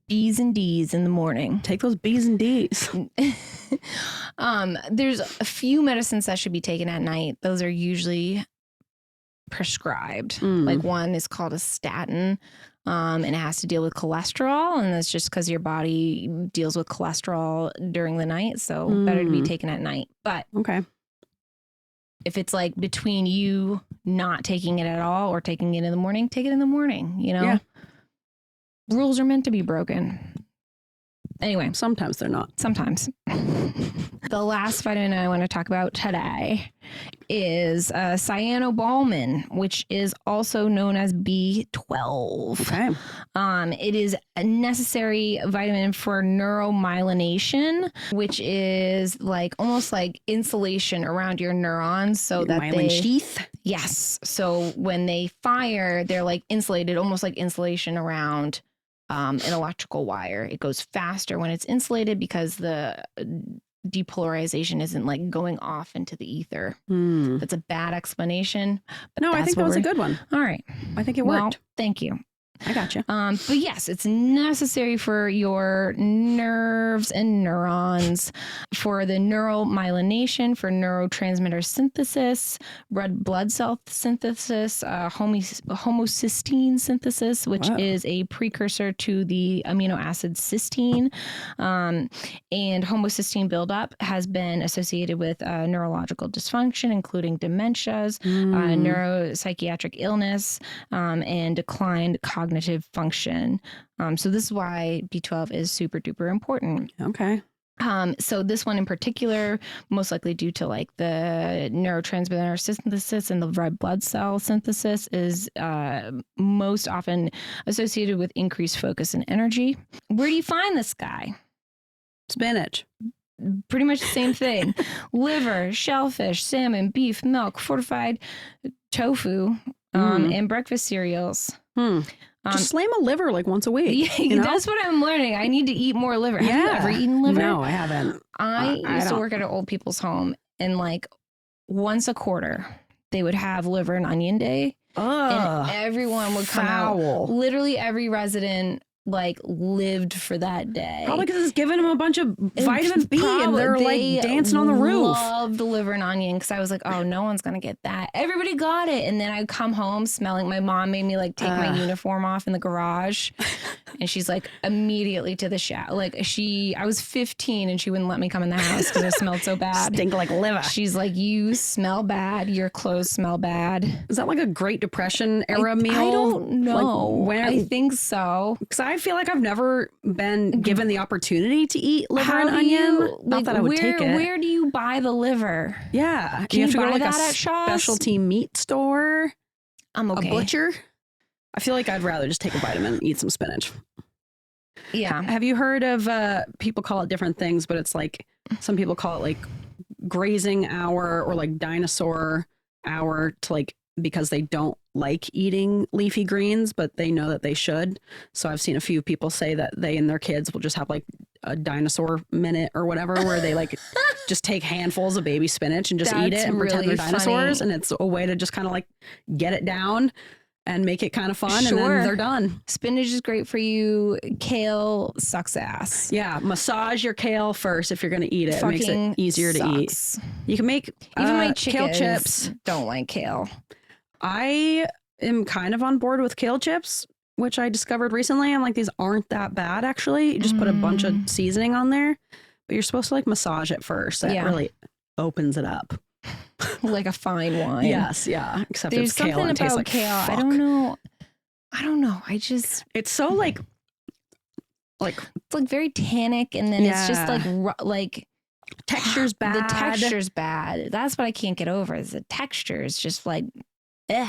B's and D's in the morning. Take those B's and D's. There's a few medicines that should be taken at night. Those are usually prescribed. Like one is called a statin. And it has to deal with cholesterol. And that's just because your body deals with cholesterol during the night. So better to be taken at night. But okay. If it's like between you not taking it at all or taking it in the morning, take it in the morning, you know? Yeah. Rules are meant to be broken. Anyway. Sometimes they're not. Sometimes. The last vitamin I want to talk about today is cyanobalamin, which is also known as B12. Okay. It is a necessary vitamin for neuromyelination, which is like almost like insulation around your neurons so that myelin sheath. Yes. So when they fire, they're like insulated, almost like insulation around an electrical wire. It goes faster when it's insulated because the depolarization isn't like going off into the ether. That's a bad explanation. But no, I think that was a good one. All right. I think it worked. Well, thank you. I got you. But yes, it's necessary for your nerves and neurons, for the neuromyelination, for neurotransmitter synthesis, red blood cell synthesis, homocysteine synthesis, which is a precursor to the amino acid cysteine. And homocysteine buildup has been associated with neurological dysfunction, including dementias, neuropsychiatric illness, and declined cognitive function. So this is why B12 is super duper important. Okay. So this one in particular, most likely due to like the neurotransmitter synthesis and the red blood cell synthesis, is most often associated with increased focus and energy. Where do you find this guy? Spinach. Pretty much the same thing. Liver, shellfish, salmon, beef, milk, fortified tofu, and breakfast cereals. Just slam a liver like once a week. Yeah, that's what I'm learning. I need to eat more liver. Have you ever eaten liver? No, I haven't. I used to work at an old people's home, and like once a quarter, they would have liver and onion day. and everyone would come out. Literally every resident like lived for that day. Probably because it's giving them a bunch of vitamin B and they're like dancing on the roof. Loved the liver and onion because I was like, oh, no one's gonna get that. Everybody got it, and then I'd come home smelling. My mom made me like take my uniform off in the garage, and she's like immediately to the shower. Like I was 15 and she wouldn't let me come in the house because I smelled so bad. Stink like liver. She's like, you smell bad. Your clothes smell bad. Is that like a Great Depression era meal? I don't know. Like I think so. Because I feel like I've never been given the opportunity to eat liver and onion. Not that I would take it. Where do you buy the liver? Yeah. Can you have to buy go to like that a at Shaw's? specialty meat store? I'm okay. A butcher? I feel like I'd rather just take a vitamin and eat some spinach. Yeah. Have you heard of people call it different things, but it's like some people call it like grazing hour or like dinosaur hour to like because they don't like eating leafy greens, but they know that they should. So I've seen a few people say that they and their kids will just have like a dinosaur minute or whatever, where they like just take handfuls of baby spinach and just eat it and pretend they're dinosaurs. And it's a way to just kind of like get it down and make it kind of fun. And then they're done. Spinach is great for you. Kale sucks ass. Yeah. Massage your kale first if you're going to eat it. It makes it easier to eat. You can make even my kale chips. Don't like kale. I am kind of on board with kale chips, which I discovered recently. I'm like, these aren't that bad, actually. You just put a bunch of seasoning on there, but you're supposed to like massage it first. That really opens it up. Like a fine wine. Yes, yeah. Except there's it's kale something and it tastes about like kale. fuck. I don't know. It's so like it's like very tannic, and then it's just like texture's bad. The texture's bad. That's what I can't get over. Is the texture is just like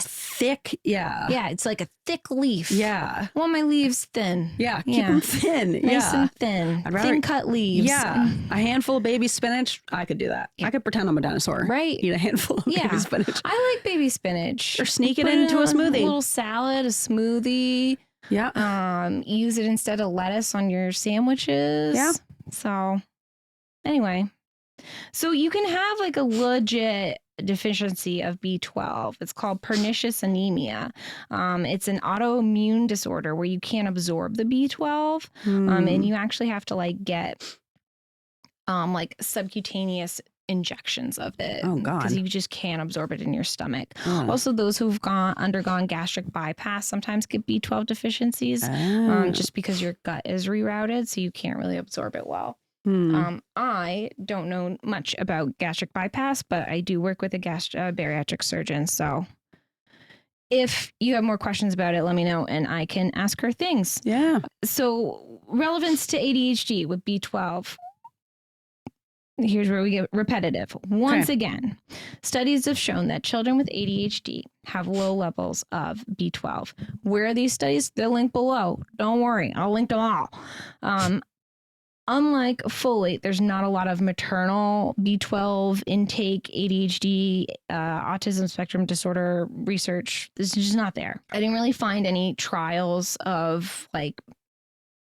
thick. Yeah, it's like a thick leaf. Yeah, I want my leaves thin. Yeah, keep them thin. Nice and thin. I'd rather thin cut leaves. Yeah, a handful of baby spinach. I could do that. I could pretend I'm a dinosaur. Right. Eat a handful of baby spinach. I like baby spinach. Or sneak it into a smoothie. A little salad, a smoothie. Yeah. Use it instead of lettuce on your sandwiches. Yeah. So anyway, so you can have like a legit deficiency of B12. It's called pernicious anemia. It's an autoimmune disorder where you can't absorb the B12, and you actually have to like get like subcutaneous injections of it. Oh God! Because you just can't absorb it in your stomach. Also, those who've undergone gastric bypass sometimes get B12 deficiencies, just because your gut is rerouted, so you can't really absorb it well. I don't know much about gastric bypass, but I do work with a bariatric surgeon. So if you have more questions about it, let me know and I can ask her things. Yeah. So relevance to ADHD with B12. Here's where we get repetitive. Once again, studies have shown that children with ADHD have low levels of B12. Where are these studies? They're linked below. Don't worry. I'll link them all. Unlike folate, there's not a lot of maternal B12 intake, ADHD, autism spectrum disorder research. This is just not there. I didn't really find any trials of like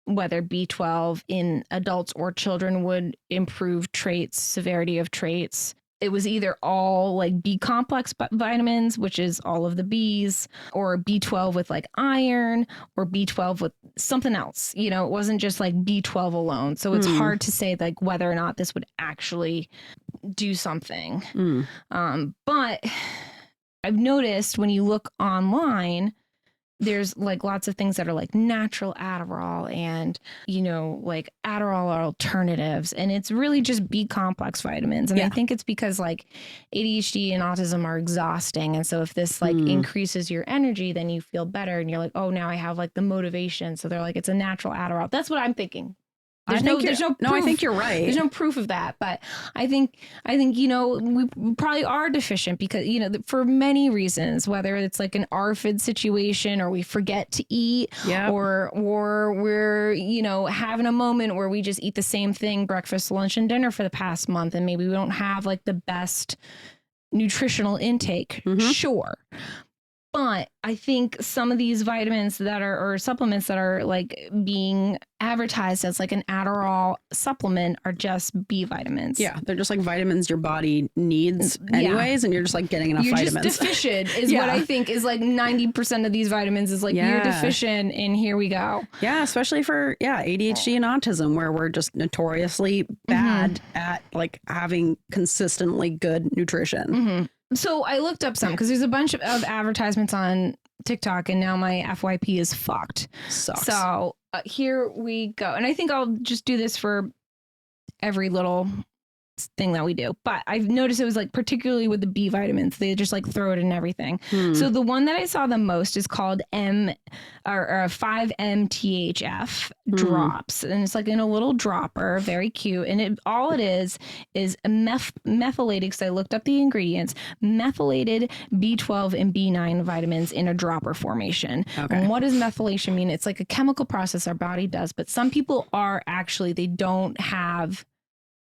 whether B12 in adults or children would improve traits, severity of traits. It was either all like B complex vitamins, which is all of the Bs, or B12 with like iron, or B12 with something else. You know, it wasn't just like B12 alone. So it's hard to say like whether or not this would actually do something. But I've noticed when you look online, there's like lots of things that are like natural Adderall and, you know, like Adderall alternatives. And it's really just B complex vitamins. And I think it's because like ADHD and autism are exhausting. And so if this like increases your energy, then you feel better. And you're like, oh, now I have like the motivation. So they're like, it's a natural Adderall. That's what I'm thinking. There's no proof. I think you're right. There's no proof of that, but I think, you know, we probably are deficient because, you know, for many reasons, whether it's like an ARFID situation or we forget to eat or we're, you know, having a moment where we just eat the same thing, breakfast, lunch, and dinner for the past month. And maybe we don't have like the best nutritional intake. Sure. But I think some of these vitamins that are, or supplements that are like being advertised as like an Adderall supplement are just B vitamins. Yeah, they're just like vitamins your body needs anyways, and you're just like getting enough vitamins. You're just deficient is what I think is like 90% of these vitamins is like you're deficient and here we go. Yeah, especially for ADHD and autism, where we're just notoriously bad at like having consistently good nutrition. So I looked up some because there's a bunch of advertisements on TikTok and now my FYP is fucked. Sucks. So here we go. And I think I'll just do this for every little thing that we do. But I've noticed it was like particularly with the B vitamins, they just like throw it in everything. So the one that I saw the most is called 5-MTHF drops. And it's like in a little dropper, very cute. And all it is a methylated, because I looked up the ingredients, methylated B12 and B9 vitamins in a dropper formation. Okay. And what does methylation mean? It's like a chemical process our body does, but some people are actually, they don't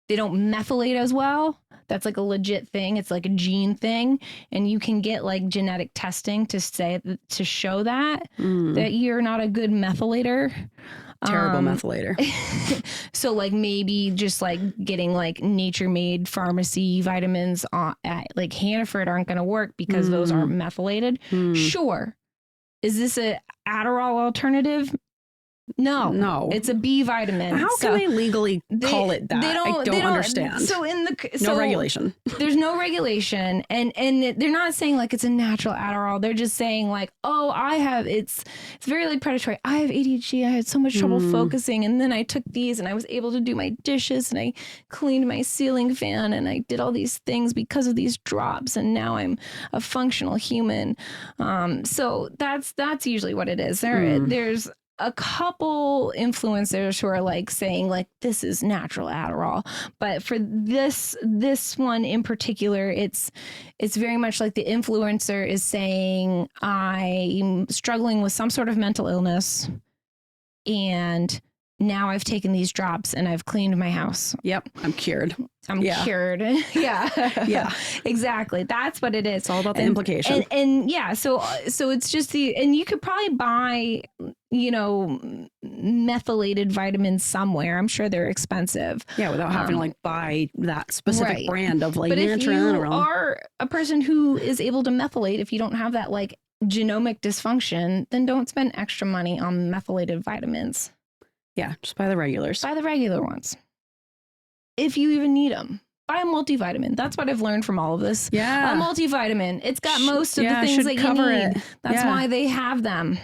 methylate as well. That's like a legit thing. It's like a gene thing. And you can get like genetic testing to show that you're not a good methylator. Terrible methylator. So like maybe just like getting like nature made pharmacy vitamins at like Hannaford aren't going to work because those aren't methylated. Sure. Is this a Adderall alternative? No, it's a B vitamin. How can they legally call it that? I don't understand. So no regulation. There's no regulation, and they're not saying like it's a natural Adderall. They're just saying like, oh, it's very like predatory. I have ADHD. I had so much trouble focusing, and then I took these, and I was able to do my dishes, and I cleaned my ceiling fan, and I did all these things because of these drops, and now I'm a functional human. So that's usually what it is. There's a couple influencers who are like saying like this is natural Adderall, but for this one in particular, it's very much like the influencer is saying I'm struggling with some sort of mental illness and now I've taken these drops and I've cleaned my house. Yep. I'm cured. I'm cured. Yeah, exactly. That's what it is. It's all about the implication. And yeah, so it's just and you could probably buy, methylated vitamins somewhere. I'm sure they're expensive. Yeah, without having to like buy that specific brand of like. But if you are a person who is able to methylate, if you don't have that like genomic dysfunction, then don't spend extra money on methylated vitamins. Yeah, just buy the regulars. Buy the regular ones. If you even need them. Buy a multivitamin. That's what I've learned from all of this. Yeah. A multivitamin. It's got most of the things that you need. That's why they have them.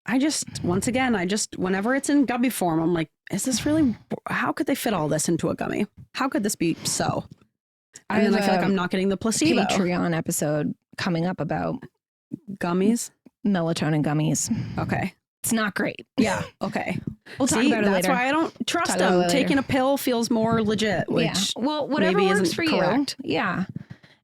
Whenever it's in gummy form, I'm like, is this really, how could they fit all this into a gummy? How could this be so? And then I feel like I'm not getting the placebo. Patreon episode coming up about gummies. Melatonin gummies. Okay. It's not great. Yeah. Okay. We'll talk about it later. That's why I don't trust them. Taking a pill feels more legit, which whatever works for correct. you. Yeah.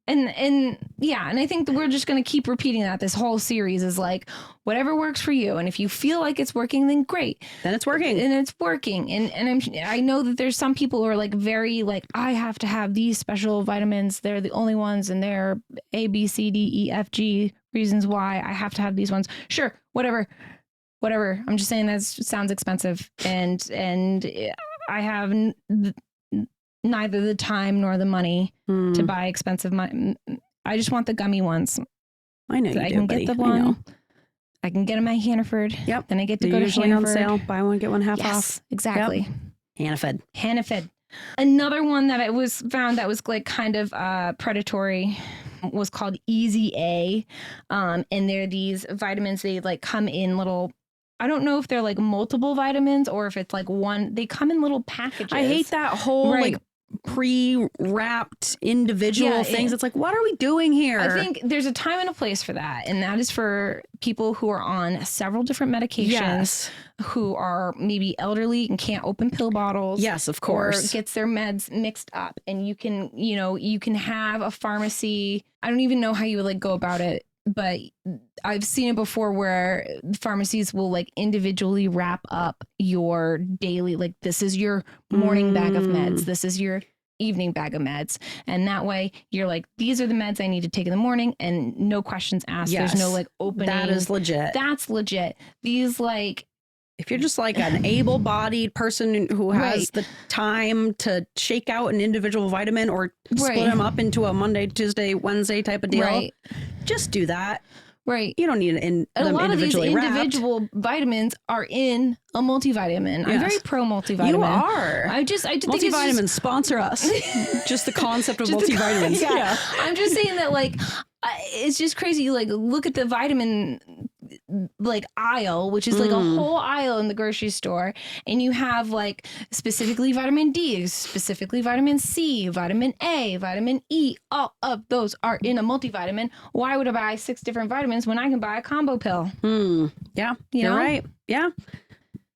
And I think that we're just going to keep repeating that. This whole series is like, whatever works for you. And if you feel like it's working, then great. Then it's working. And it's working. And I know that there's some people who are like very like, I have to have these special vitamins. They're the only ones and they're A, B, C, D, E, F, G reasons why I have to have these ones. Sure. Whatever. I'm just saying that sounds expensive. And I have neither the time nor the money to buy expensive. I just want the gummy ones. I know you I do, can buddy. get the one. I can get them at Hannaford. Yep. Then I get to They're go to usually Hannaford. on sale. Buy one, get one half off. Exactly. Yep. Hannaford. Another one that I found that was like kind of predatory was called Easy A. And they're these vitamins. They like come in little, I don't know if they're like multiple vitamins or if it's like one. They come in little packages. I hate that whole like pre-wrapped individual things. It's like, what are we doing here? I think there's a time and a place for that. And that is for people who are on several different medications, who are maybe elderly and can't open pill bottles. Yes, of course. Or gets their meds mixed up. And you can have a pharmacy. I don't even know how you would like go about it, but I've seen it before where pharmacies will like individually wrap up your daily, like this is your morning bag of meds. This is your evening bag of meds. And that way you're like, these are the meds I need to take in the morning and no questions asked. Yes. There's no like opening. That is legit. That's legit. These like, if you're just like an able-bodied person who has the time to shake out an individual vitamin or split them up into a Monday, Tuesday, Wednesday type of deal, just do that. Right. You don't need them a lot of these individual wrapped. Vitamins are in a multivitamin. Yes. I'm very pro multivitamin. You are. I multivitamins sponsor us. Just the concept of multivitamins. Yeah. I'm just saying that like it's just crazy. Like look at the vitamin like aisle, which is like a whole aisle in the grocery store, and you have like specifically vitamin D, specifically vitamin C, vitamin A, vitamin E. All of those are in a multivitamin. Why would I buy 6 different vitamins when I can buy a combo pill? Yeah, you're right. Yeah.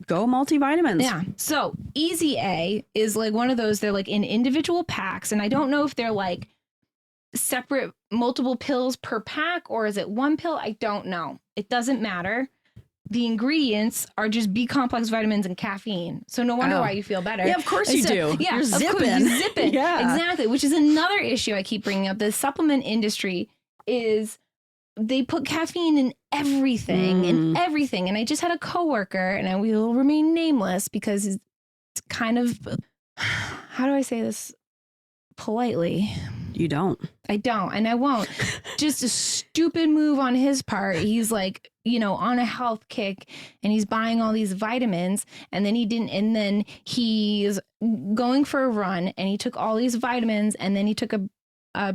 Go multivitamins. Yeah. So Easy A is like one of those, they're like in individual packs, and I don't know if they're like separate multiple pills per pack or is it one pill? I don't know. It doesn't matter. The ingredients are just B complex vitamins and caffeine. So no wonder why you feel better. Yeah, of course you do. Yeah, you're zipping. Of course you zip it. Yeah. Exactly. Which is another issue I keep bringing up. The supplement industry is they put caffeine in everything and I just had a coworker, and I will remain nameless because it's kind of, how do I say this politely? You don't. I don't, and I won't. Just a stupid move on his part. He's like, you know, on a health kick, and he's buying all these vitamins, and then he didn't, and then he's going for a run, and he took all these vitamins, and then he took a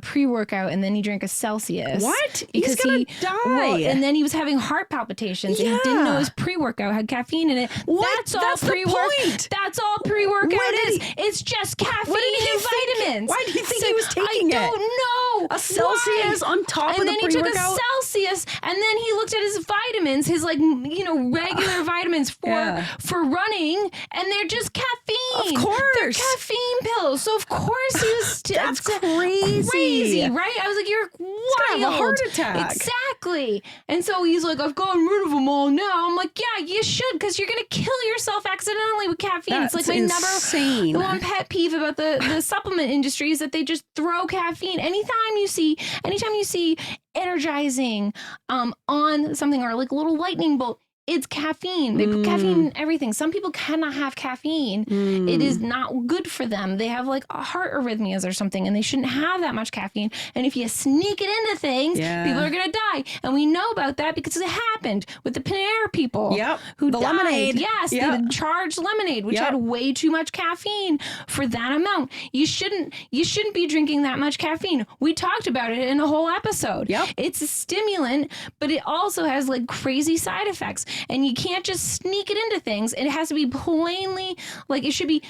pre-workout, and then he drank a Celsius. What? Because he's gonna die. Well, and then he was having heart palpitations, and he didn't know his pre-workout had caffeine in it. What? That's pre-workout. That's all pre-workout is. It's just caffeine and vitamins. Why do you think he was taking it? I don't know. A Celsius on top of the pre-workout? And then he took a Celsius, and then he looked at his vitamins, his like, you know, regular vitamins for running, and they're just caffeine. Of course. They're caffeine pills. So of course he was That's crazy, right? I was like, you're wild. Have a heart attack. Exactly. And so he's like, I've gotten rid of them all now. I'm like, yeah, you should, because you're gonna kill yourself accidentally with caffeine. That's it's like insane. The one pet peeve about the supplement industry is that they just throw caffeine. Anytime you see energizing on something, or like a little lightning bolt, it's caffeine. They put caffeine in everything. Some people cannot have caffeine. It is not good for them. They have like heart arrhythmias or something, and they shouldn't have that much caffeine. And if you sneak it into things, people are going to die. And we know about that because it happened with the Panera people who died. Lemonade. Yes, the charged lemonade, which had way too much caffeine for that amount. You shouldn't be drinking that much caffeine. We talked about it in a whole episode. It's a stimulant, but it also has like crazy side effects. And you can't just sneak it into things. It has to be plainly, like, it should be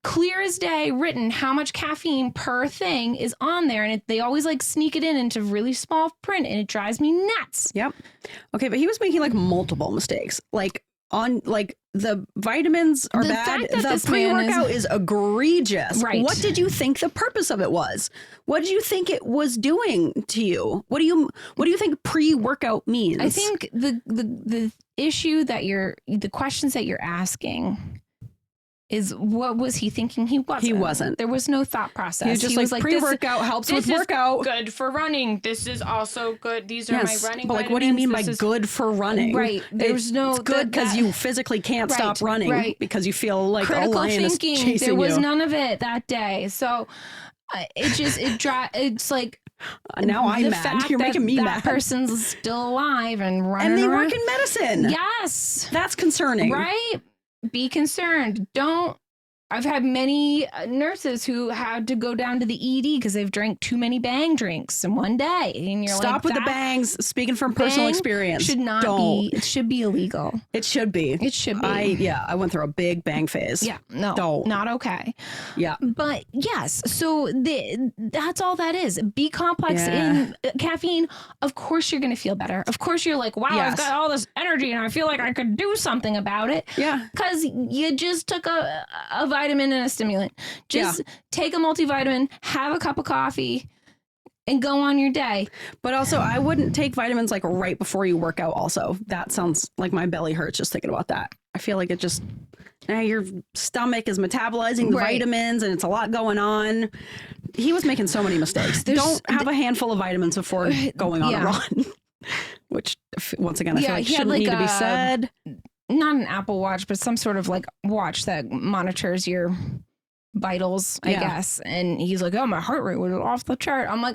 clear as day written how much caffeine per thing is on there. And they always like sneak it in into really small print, and it drives me nuts. Okay, but he was making like multiple mistakes. Like on like the vitamins are bad. The pre-workout is egregious. Right. What did you think the purpose of it was? What did you think it was doing to you? What do you think pre-workout means? I think the issue that the questions that you're asking is, what was he thinking? He wasn't. There was no thought process. He was like pre-workout helps with workout. Good for running. This is also good. These are my running. But like, what do you mean by good for running? Right. There's no. It's good because you physically can't stop running because you feel like critical a lion thinking. is chasing there was you. None of it that day. So it's like. Now I'm mad. You're making me mad. That person's still alive and running and they around. work in medicine. Yes. That's concerning. Right? Be concerned. I've had many nurses who had to go down to the ED because they've drank too many Bang drinks in one day. And you're Stop with the bangs. Speaking from personal experience. It should be illegal. It should be. It should be. I went through a big bang phase. Yeah. No. Not okay. Yeah. But yes, so that's all that is. B complex in caffeine. Of course you're going to feel better. Of course you're like, wow, I've got all this energy and I feel like I could do something about it. Yeah. Because you just took a vitamin and a stimulant. Just take a multivitamin, have a cup of coffee, and go on your day. But also, I wouldn't take vitamins like right before you work out also. That sounds like my belly hurts just thinking about that. I feel like it just, now your stomach is metabolizing the vitamins and it's a lot going on. He was making so many mistakes. Don't have a handful of vitamins before going on a run. Which, once again, I feel like shouldn't need to be said. Not an Apple Watch, but some sort of like watch that monitors your vitals, I guess. And he's like, oh, my heart rate was off the chart. I'm like,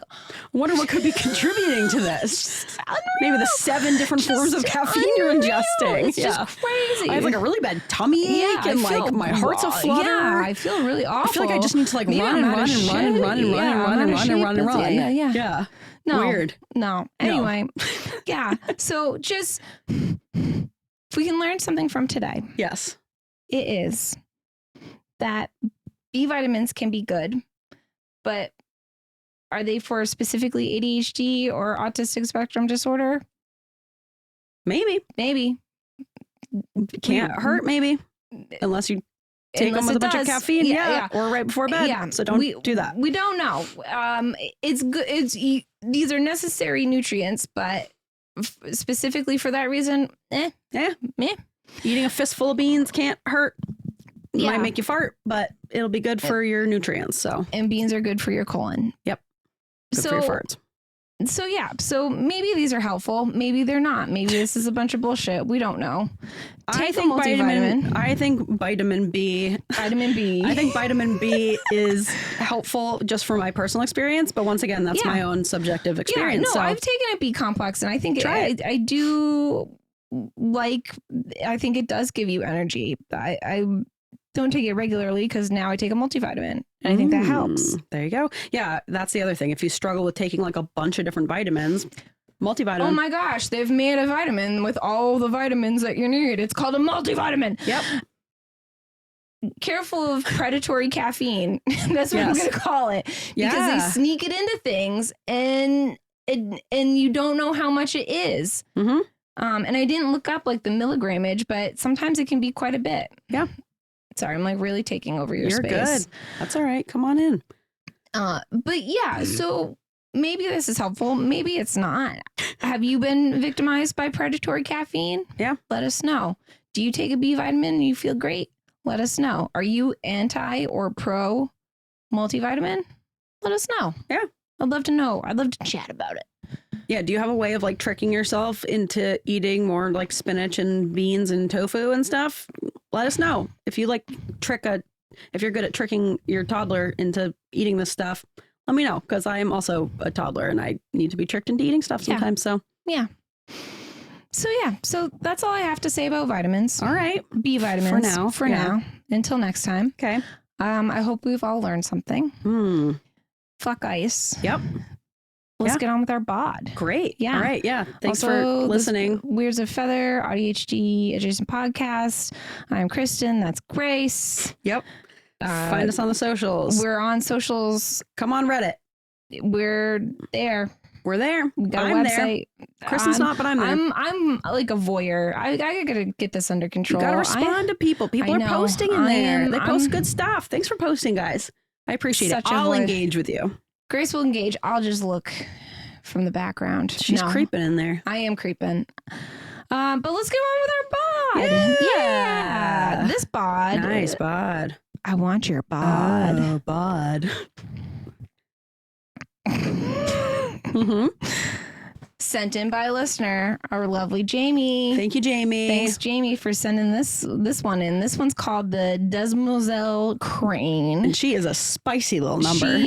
wonder what could be contributing to this. Maybe the 7 different forms of caffeine you're ingesting. It's just crazy. I have like a really bad tummy ache and like my heart's a flutter. Yeah, I feel really awful. I feel like I just need to like run and run. Yeah. No, weird. No. Anyway, yeah. So just, if we can learn something from today. Yes. It is that B vitamins can be good, but are they for specifically ADHD or autistic spectrum disorder? Maybe. Can't hurt, maybe. Unless you take them with a bunch of caffeine. Yeah. Or right before bed. Yeah. So don't do that. We don't know. It's good. These are necessary nutrients, but specifically for that reason, Eating a fistful of beans can't hurt. Might make you fart, but it'll be good for your nutrients. So, and beans are good for your colon. Yep. Good for your farts. So maybe these are helpful. Maybe they're not. Maybe this is a bunch of bullshit. We don't know. I think vitamin B. I think vitamin B is helpful just for my personal experience. But once again, that's my own subjective experience. Yeah, no, I've taken a B complex and I think I do like, I think it does give you energy. I don't take it regularly because now I take a multivitamin and I think that helps. There you go. Yeah, that's the other thing. If you struggle with taking like a bunch of different vitamins, multivitamin. Oh my gosh, they've made a vitamin with all the vitamins that you need. It's called a multivitamin. Yep. Careful of predatory caffeine. That's what I'm going to call it. Because they sneak it into things and you don't know how much it is. Mm-hmm. And I didn't look up like the milligrammage, but sometimes it can be quite a bit. Yeah. Sorry, I'm like really taking over your space. You're good. That's all right. Come on in. But yeah, so maybe this is helpful. Maybe it's not. Have you been victimized by predatory caffeine? Yeah. Let us know. Do you take a B vitamin and you feel great? Let us know. Are you anti or pro multivitamin? Let us know. Yeah. I'd love to know. I'd love to chat about it. Yeah. Do you have a way of like tricking yourself into eating more like spinach and beans and tofu and stuff? Let us know. If you like if you're good at tricking your toddler into eating this stuff, let me know. Because I am also a toddler and I need to be tricked into eating stuff sometimes. So So that's all I have to say about vitamins. All right. B vitamins. For now. Until next time. Okay. I hope we've all learned something. Fuck ice. Yep. Let's get on with our bod. Great. Yeah. All right. Yeah. Thanks also, for listening. Weirds of Feather, AuDHD-Adjacent podcast. I'm Kristen. That's Grace. Yep. Find us on the socials. We're on socials. Come on Reddit. We're there. We're there. We got a website. There. Kristen's not, but I'm there. I'm like a voyeur. I gotta get this under control. You gotta respond to people. People are posting in there. They post good stuff. Thanks for posting, guys. I appreciate it. I'll engage with you. Grace will engage. I'll just look from the background. She's creeping in there. I am creeping. But let's get on with our bod. Yeah. This bod. Nice bod. I want your bod. Oh, bod. Sent in by a listener, our lovely Jamie. Thank you, Jamie. Thanks, Jamie, for sending this one in. This one's called the Demoiselle Crane. And she is a spicy little number.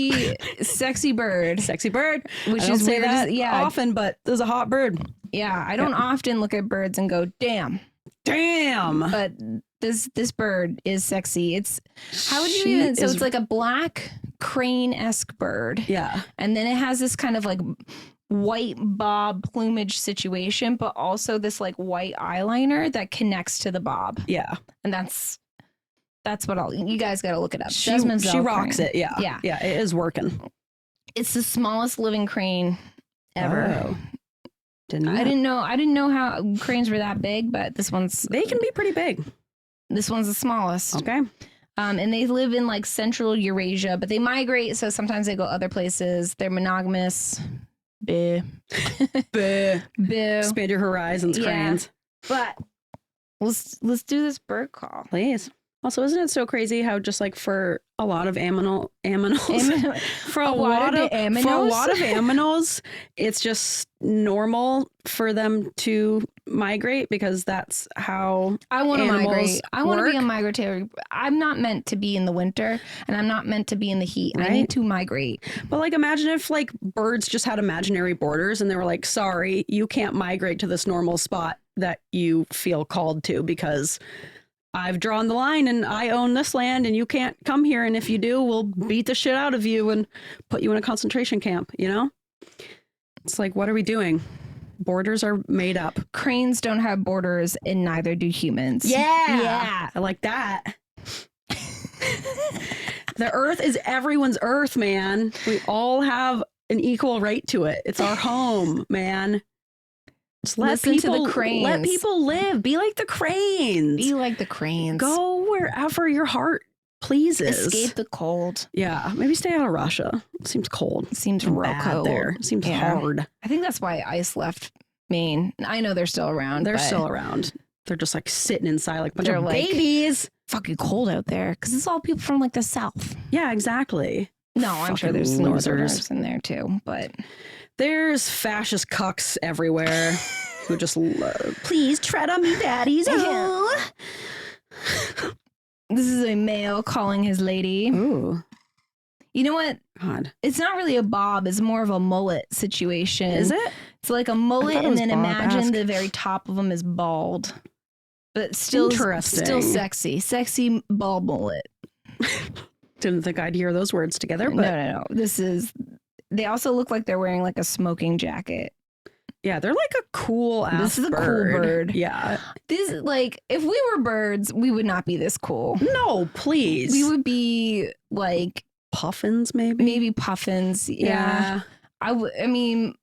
Sexy bird. Sexy bird. Which I don't is say weird. that often, but there's a hot bird. Yeah, I don't often look at birds and go, damn. But this bird is sexy. It's, how would you even, so it's like a black crane-esque bird. Yeah. And then it has this kind of like white bob plumage situation, but also this like white eyeliner that connects to the bob. Yeah. And that's what you guys got to look it up. She rocks crane. It. Yeah. Yeah. Yeah. It is working. It's the smallest living crane ever. Oh. I didn't know how cranes were that big, but they can be pretty big. This one's the smallest. Okay. And they live in like central Eurasia, but they migrate. So sometimes they go other places. They're monogamous. Expand your horizons, cranes. But Let's do this bird call. Please. Also, isn't it so crazy how just like for a lot of aminals, for a lot of aminals, it's just normal for them to migrate because that's how I want to migrate. I want to work. be a migratory. I'm not meant to be in the winter and I'm not meant to be in the heat. Right? I need to migrate. But like, imagine if like birds just had imaginary borders and they were like, sorry, you can't migrate to this normal spot that you feel called to because I've drawn the line and I own this land and you can't come here. And if you do, we'll beat the shit out of you and put you in a concentration camp, you know? It's like, what are we doing? Borders are made up. Cranes don't have borders and neither do humans. Yeah. I like that. The earth is everyone's earth, man. We all have an equal right to it. It's our home, man. Just Listen to the cranes. Let people live. Be like the cranes. Be like the cranes. Go wherever your heart pleases. Escape the cold. Yeah, maybe stay out of Russia. It seems cold. It seems real bad cold there. It seems hard. I think that's why ice left Maine. I know they're still around. They're still around. They're just like sitting inside like a bunch They're of like, babies. Fucking cold out there because it's all people from like the South. Yeah, exactly. No, I'm sure there's some Northerners in there too, but there's fascist cucks everywhere. Who just please tread on me, daddies. Oh. This is a male calling his lady. Ooh. You know what? God. It's not really a bob. It's more of a mullet situation. Is it? It's like a mullet, and then imagine the very top of them is bald, but still sexy. Sexy bald mullet. Didn't think I'd hear those words together, but no. They also look like they're wearing like a smoking jacket. Yeah, they're like a cool ass bird. This is a cool bird. Yeah. This like if we were birds, we would not be this cool. No, please. We would be like puffins, maybe. Maybe puffins. Yeah. I mean,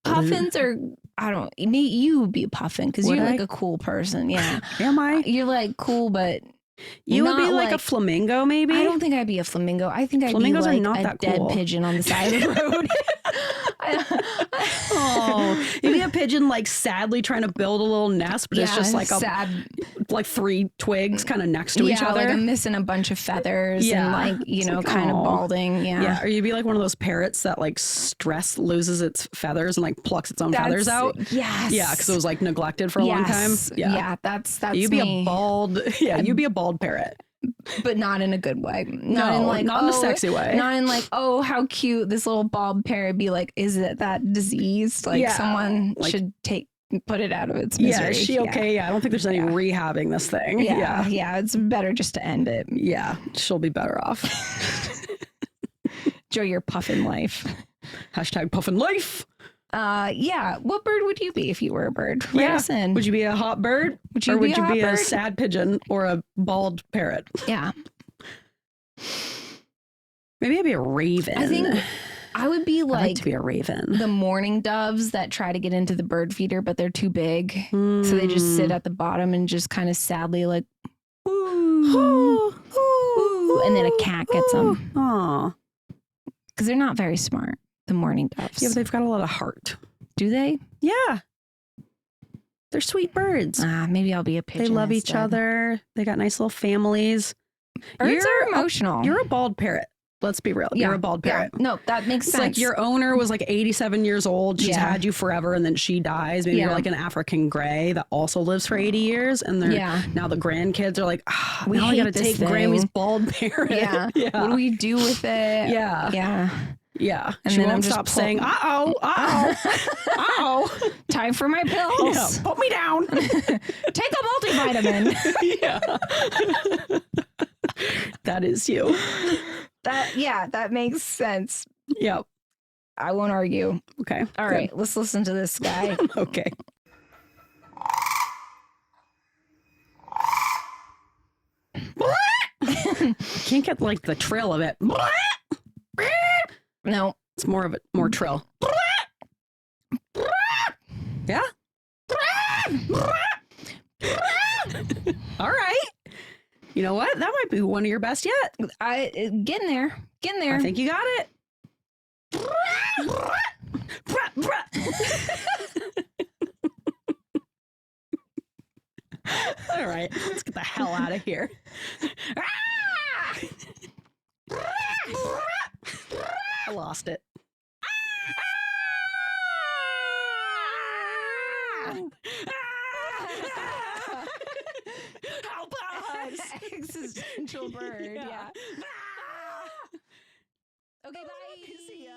puffins are. I don't. You would be a puffin because you're like a cool person. Yeah. Am I? You're like cool, but. You would be like a flamingo, maybe? I don't think I'd be a flamingo. I think I'd Flamingos be like are not a that dead cool. pigeon on the side of the road. Oh, you'd be a pigeon like sadly trying to build a little nest, but it's just like sad, like 3 twigs kind of next to each other. Like I'm missing a bunch of feathers and like, kind of balding. Yeah. Or you'd be like one of those parrots that like stress loses its feathers and like plucks its own feathers out. Yes. Yeah, because it was like neglected for a long time. Yeah, that's you'd be a bald. Yeah, you'd be a bald parrot. But not in a good way. Not in a sexy way. Not in like, oh, how cute this little bald parrot. Be like, is it that disease? Like someone should put it out of its misery. Yeah, is she okay? Yeah, I don't think there's any rehabbing this thing. Yeah, it's better just to end it. Yeah, she'll be better off. Enjoy your puffin life. Hashtag puffin life. Yeah. What bird would you be if you were a bird? Write us in. Would you be a hot bird? Would you be a sad pigeon or a bald parrot? Yeah. Maybe I'd be a raven. I think I would be like to be a raven. The mourning doves that try to get into the bird feeder, but they're too big. So they just sit at the bottom and just kind of sadly like, ooh, ooh, and then a cat gets them. Aw. Because they're not very smart. The mourning doves. Yeah, but they've got a lot of heart. Do they? Yeah. They're sweet birds. Maybe I'll be a pigeon. They love each other. They got nice little families. Birds are emotional. You're a bald parrot. Let's be real. You're a bald parrot. Yeah. No, that makes sense. It's like your owner was like 87 years old. She's had you forever and then she dies. Maybe you're like an African gray that also lives for 80 years. And they're now the grandkids are like, we got to take Grammy's bald parrot. Yeah. What do we do with it? Yeah. Yeah. Yeah. And she then won't stop saying, uh-oh. Time for my pills. Yeah, put me down. Take a multivitamin. Yeah. That is you. That makes sense. Yep. I won't argue. Okay. All right. Let's listen to this guy. Okay. Can't get like the trill of it. No. It's more trill. Yeah. All right. You know what? That might be one of your best yet. Getting there. I think you got it. All right, let's get the hell out of here. I lost it. Help us! Existential bird. Yeah. Okay, bye. See ya.